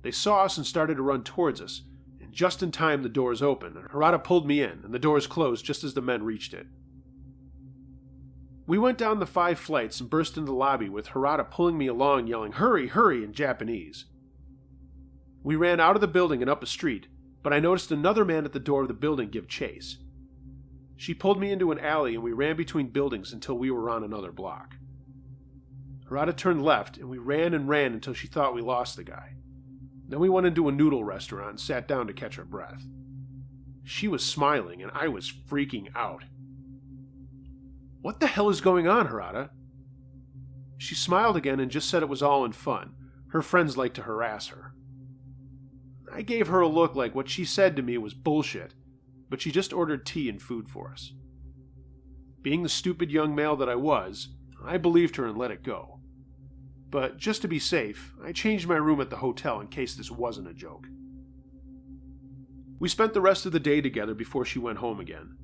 They saw us and started to run towards us, and just in time the doors opened. Hirata pulled me in, and the doors closed just as the men reached it. We went down the 5 flights and burst into the lobby with Hirata pulling me along, yelling, "Hurry, hurry," in Japanese. We ran out of the building and up a street, but I noticed another man at the door of the building give chase. She pulled me into an alley and we ran between buildings until we were on another block. Hirata turned left and we ran and ran until she thought we lost the guy. Then we went into a noodle restaurant and sat down to catch our breath. She was smiling and I was freaking out. "What the hell is going on, Hirata?" She smiled again and just said it was all in fun. Her friends liked to harass her. I gave her a look like what she said to me was bullshit, but she just ordered tea and food for us. Being the stupid young male that I was, I believed her and let it go. But just to be safe, I changed my room at the hotel in case this wasn't a joke. We spent the rest of the day together before she went home again.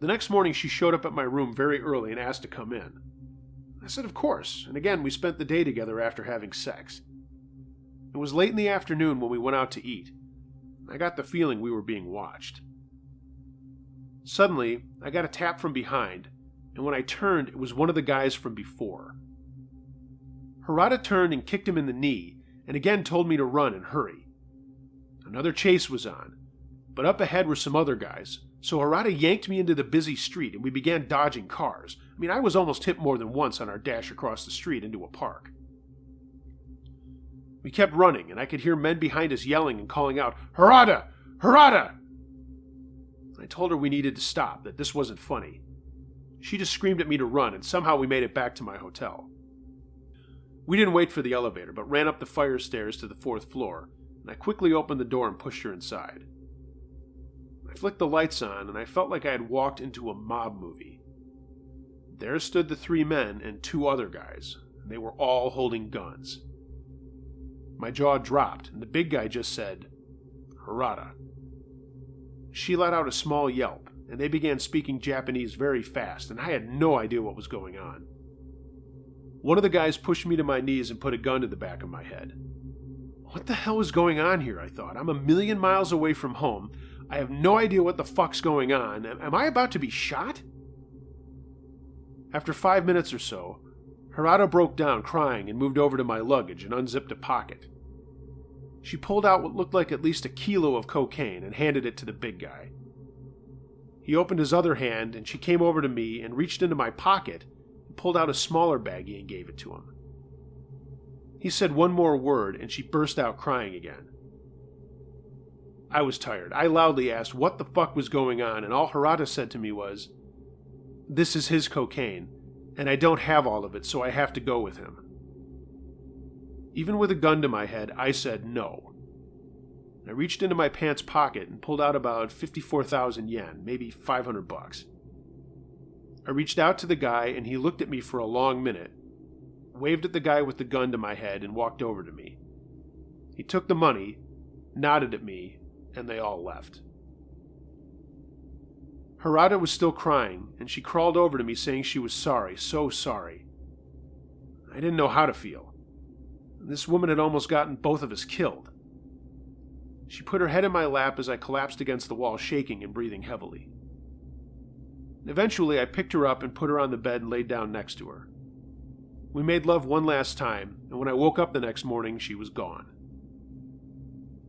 The next morning she showed up at my room very early and asked to come in. I said of course, and again we spent the day together after having sex. It was late in the afternoon when we went out to eat. I got the feeling we were being watched. Suddenly, I got a tap from behind, and when I turned, it was one of the guys from before. Hirata turned and kicked him in the knee, and again told me to run and hurry. Another chase was on, but up ahead were some other guys, so Hirata yanked me into the busy street and we began dodging cars. I was almost hit more than once on our dash across the street into a park. We kept running, and I could hear men behind us yelling and calling out, "Hirata! Hirata!" I told her we needed to stop, that this wasn't funny. She just screamed at me to run, and somehow we made it back to my hotel. We didn't wait for the elevator, but ran up the fire stairs to the 4th floor, and I quickly opened the door and pushed her inside. I flicked the lights on, and I felt like I had walked into a mob movie. There stood the 3 men and 2 other guys, and they were all holding guns. My jaw dropped, and the big guy just said, "Hirata." She let out a small yelp, and they began speaking Japanese very fast, and I had no idea what was going on. One of the guys pushed me to my knees and put a gun to the back of my head. What the hell is going on here, I thought. I'm 1,000,000 miles away from home. I have no idea what the fuck's going on. Am I about to be shot? After 5 minutes or so, Hirata broke down crying and moved over to my luggage and unzipped a pocket. She pulled out what looked like at least 1 kilo of cocaine and handed it to the big guy. He opened his other hand and she came over to me and reached into my pocket and pulled out a smaller baggie and gave it to him. He said one more word and she burst out crying again. I was tired. I loudly asked what the fuck was going on, and all Hirata said to me was, "This is his cocaine, and I don't have all of it, so I have to go with him." Even with a gun to my head, I said no. I reached into my pants pocket and pulled out about 54,000 yen, maybe $500. I reached out to the guy and he looked at me for a long minute, waved at the guy with the gun to my head and walked over to me. He took the money, nodded at me, and they all left. Hirata was still crying, and she crawled over to me saying she was sorry, so sorry. I didn't know how to feel. This woman had almost gotten both of us killed. She put her head in my lap as I collapsed against the wall, shaking and breathing heavily. Eventually, I picked her up and put her on the bed and laid down next to her. We made love one last time, and when I woke up the next morning, she was gone.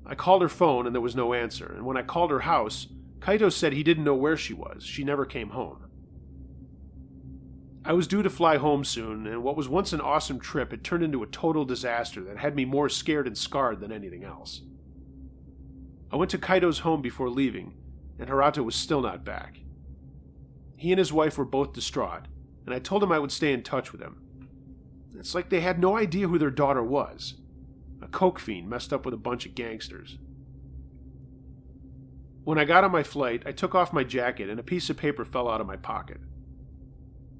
I called her phone and there was no answer, and when I called her house, Kaito said he didn't know where she was. She never came home. I was due to fly home soon, and what was once an awesome trip had turned into a total disaster that had me more scared and scarred than anything else. I went to Kaito's home before leaving, and Hirata was still not back. He and his wife were both distraught, and I told him I would stay in touch with him. It's like they had no idea who their daughter was. A coke fiend messed up with a bunch of gangsters. When I got on my flight, I took off my jacket and a piece of paper fell out of my pocket.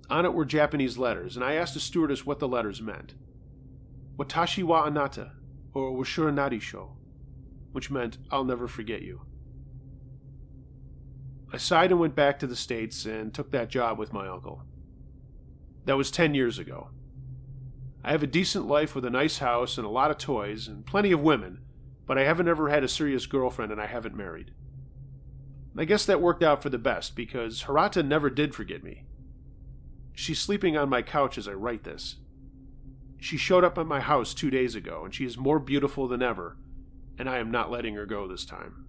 On it were Japanese letters, and I asked the stewardess what the letters meant. Watashi wa anata, or Washura Narisho, which meant, I'll never forget you. I sighed and went back to the States and took that job with my uncle. That was 10 years ago. I have a decent life with a nice house and a lot of toys and plenty of women, but I haven't ever had a serious girlfriend and I haven't married. I guess that worked out for the best because Hirata never did forget me. She's sleeping on my couch as I write this. She showed up at my house 2 days ago and she is more beautiful than ever, and I am not letting her go this time.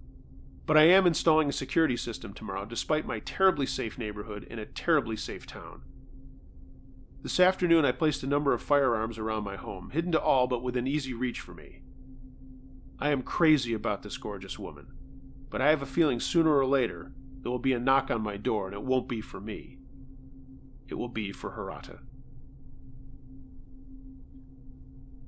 But I am installing a security system tomorrow despite my terribly safe neighborhood in a terribly safe town. This afternoon I placed a number of firearms around my home, hidden to all but within easy reach for me. I am crazy about this gorgeous woman, but I have a feeling sooner or later there will be a knock on my door and it won't be for me. It will be for Hirata.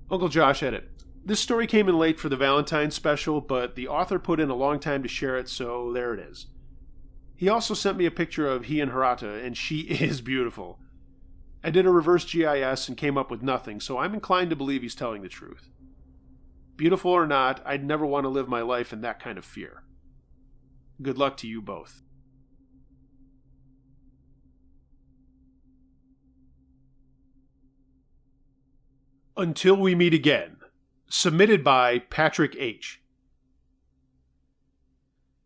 Uncle Josh edit. This story came in late for the Valentine's special, but the author put in a long time to share it, so there it is. He also sent me a picture of he and Hirata, and she is beautiful. I did a reverse GIS and came up with nothing, so I'm inclined to believe he's telling the truth. Beautiful or not, I'd never want to live my life in that kind of fear. Good luck to you both. Until We Meet Again. Submitted by Patrick H.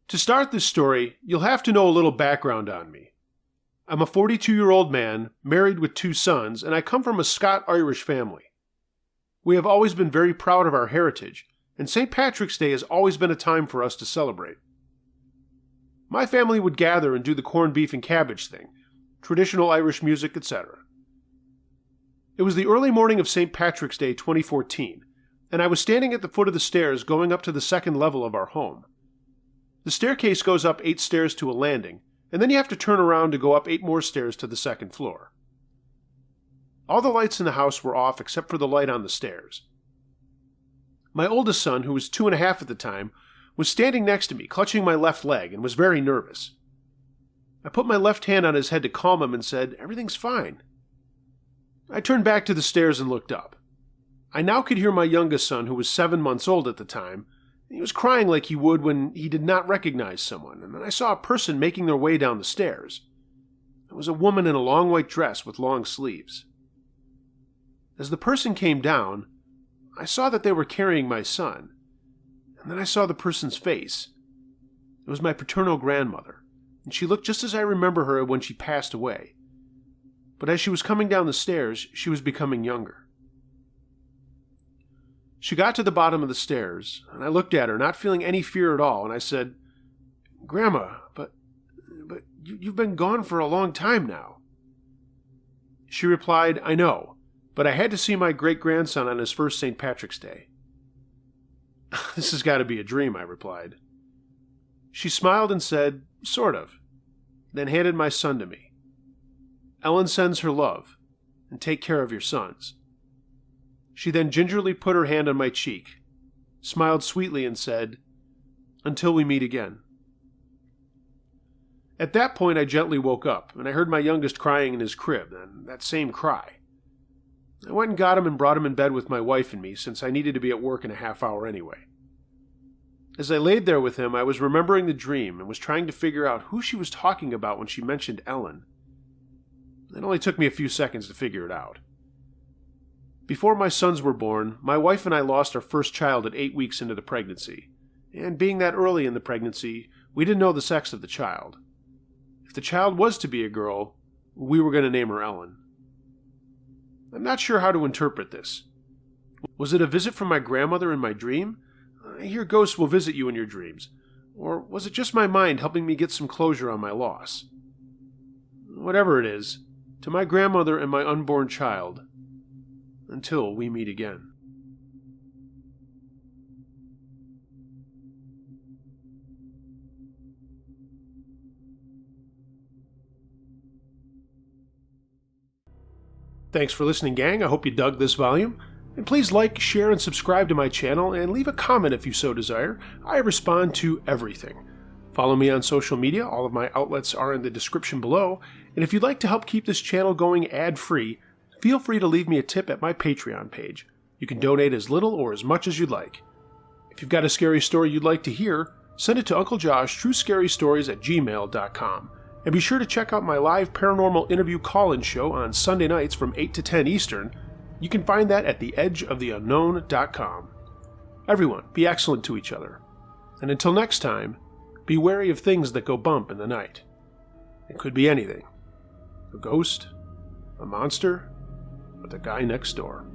To start this story, you'll have to know a little background on me. I'm a 42-year-old man, married with 2 sons, and I come from a Scot-Irish family. We have always been very proud of our heritage, and St. Patrick's Day has always been a time for us to celebrate. My family would gather and do the corned beef and cabbage thing, traditional Irish music, etc. It was the early morning of St. Patrick's Day 2014, and I was standing at the foot of the stairs going up to the second level of our home. The staircase goes up 8 stairs to a landing, and then you have to turn around to go up 8 more stairs to the second floor. All the lights in the house were off except for the light on the stairs. My oldest son, who was 2.5 at the time, was standing next to me, clutching my left leg, and was very nervous. I put my left hand on his head to calm him and said, "Everything's fine." I turned back to the stairs and looked up. I now could hear my youngest son, who was 7 months old at the time. He was crying like he would when he did not recognize someone, and then I saw a person making their way down the stairs. It was a woman in a long white dress with long sleeves. As the person came down, I saw that they were carrying my son, and then I saw the person's face. It was my paternal grandmother, and she looked just as I remember her when she passed away. But as she was coming down the stairs, she was becoming younger. She got to the bottom of the stairs, and I looked at her, not feeling any fear at all, and I said, "Grandma, but you've been gone for a long time now." She replied, "I know, but I had to see my great-grandson on his first St. Patrick's Day." "This has got to be a dream," I replied. She smiled and said, "Sort of," then handed my son to me. "Ellen sends her love, and take care of your sons." She then gingerly put her hand on my cheek, smiled sweetly, and said, "Until we meet again." At that point, I gently woke up, and I heard my youngest crying in his crib, and that same cry. I went and got him and brought him in bed with my wife and me, since I needed to be at work in a half hour anyway. As I laid there with him, I was remembering the dream and was trying to figure out who she was talking about when she mentioned Ellen. It only took me a few seconds to figure it out. Before my sons were born, my wife and I lost our first child at 8 weeks into the pregnancy, and being that early in the pregnancy, we didn't know the sex of the child. If the child was to be a girl, we were going to name her Ellen. I'm not sure how to interpret this. Was it a visit from my grandmother in my dream? I hear ghosts will visit you in your dreams. Or was it just my mind helping me get some closure on my loss? Whatever it is, to my grandmother and my unborn child, until we meet again. Thanks for listening, gang. I hope you dug this volume. And please like, share, and subscribe to my channel, and leave a comment if you so desire. I respond to everything. Follow me on social media. All of my outlets are in the description below. And if you'd like to help keep this channel going ad-free, feel free to leave me a tip at my Patreon page. You can donate as little or as much as you'd like. If you've got a scary story you'd like to hear, send it to unclejoshtruescarystories@gmail.com. And be sure to check out my live paranormal interview call-in show on Sunday nights from 8 to 10 Eastern. You can find that at theedgeoftheunknown.com. Everyone, be excellent to each other. And until next time, be wary of things that go bump in the night. It could be anything. A ghost, a monster, or the guy next door.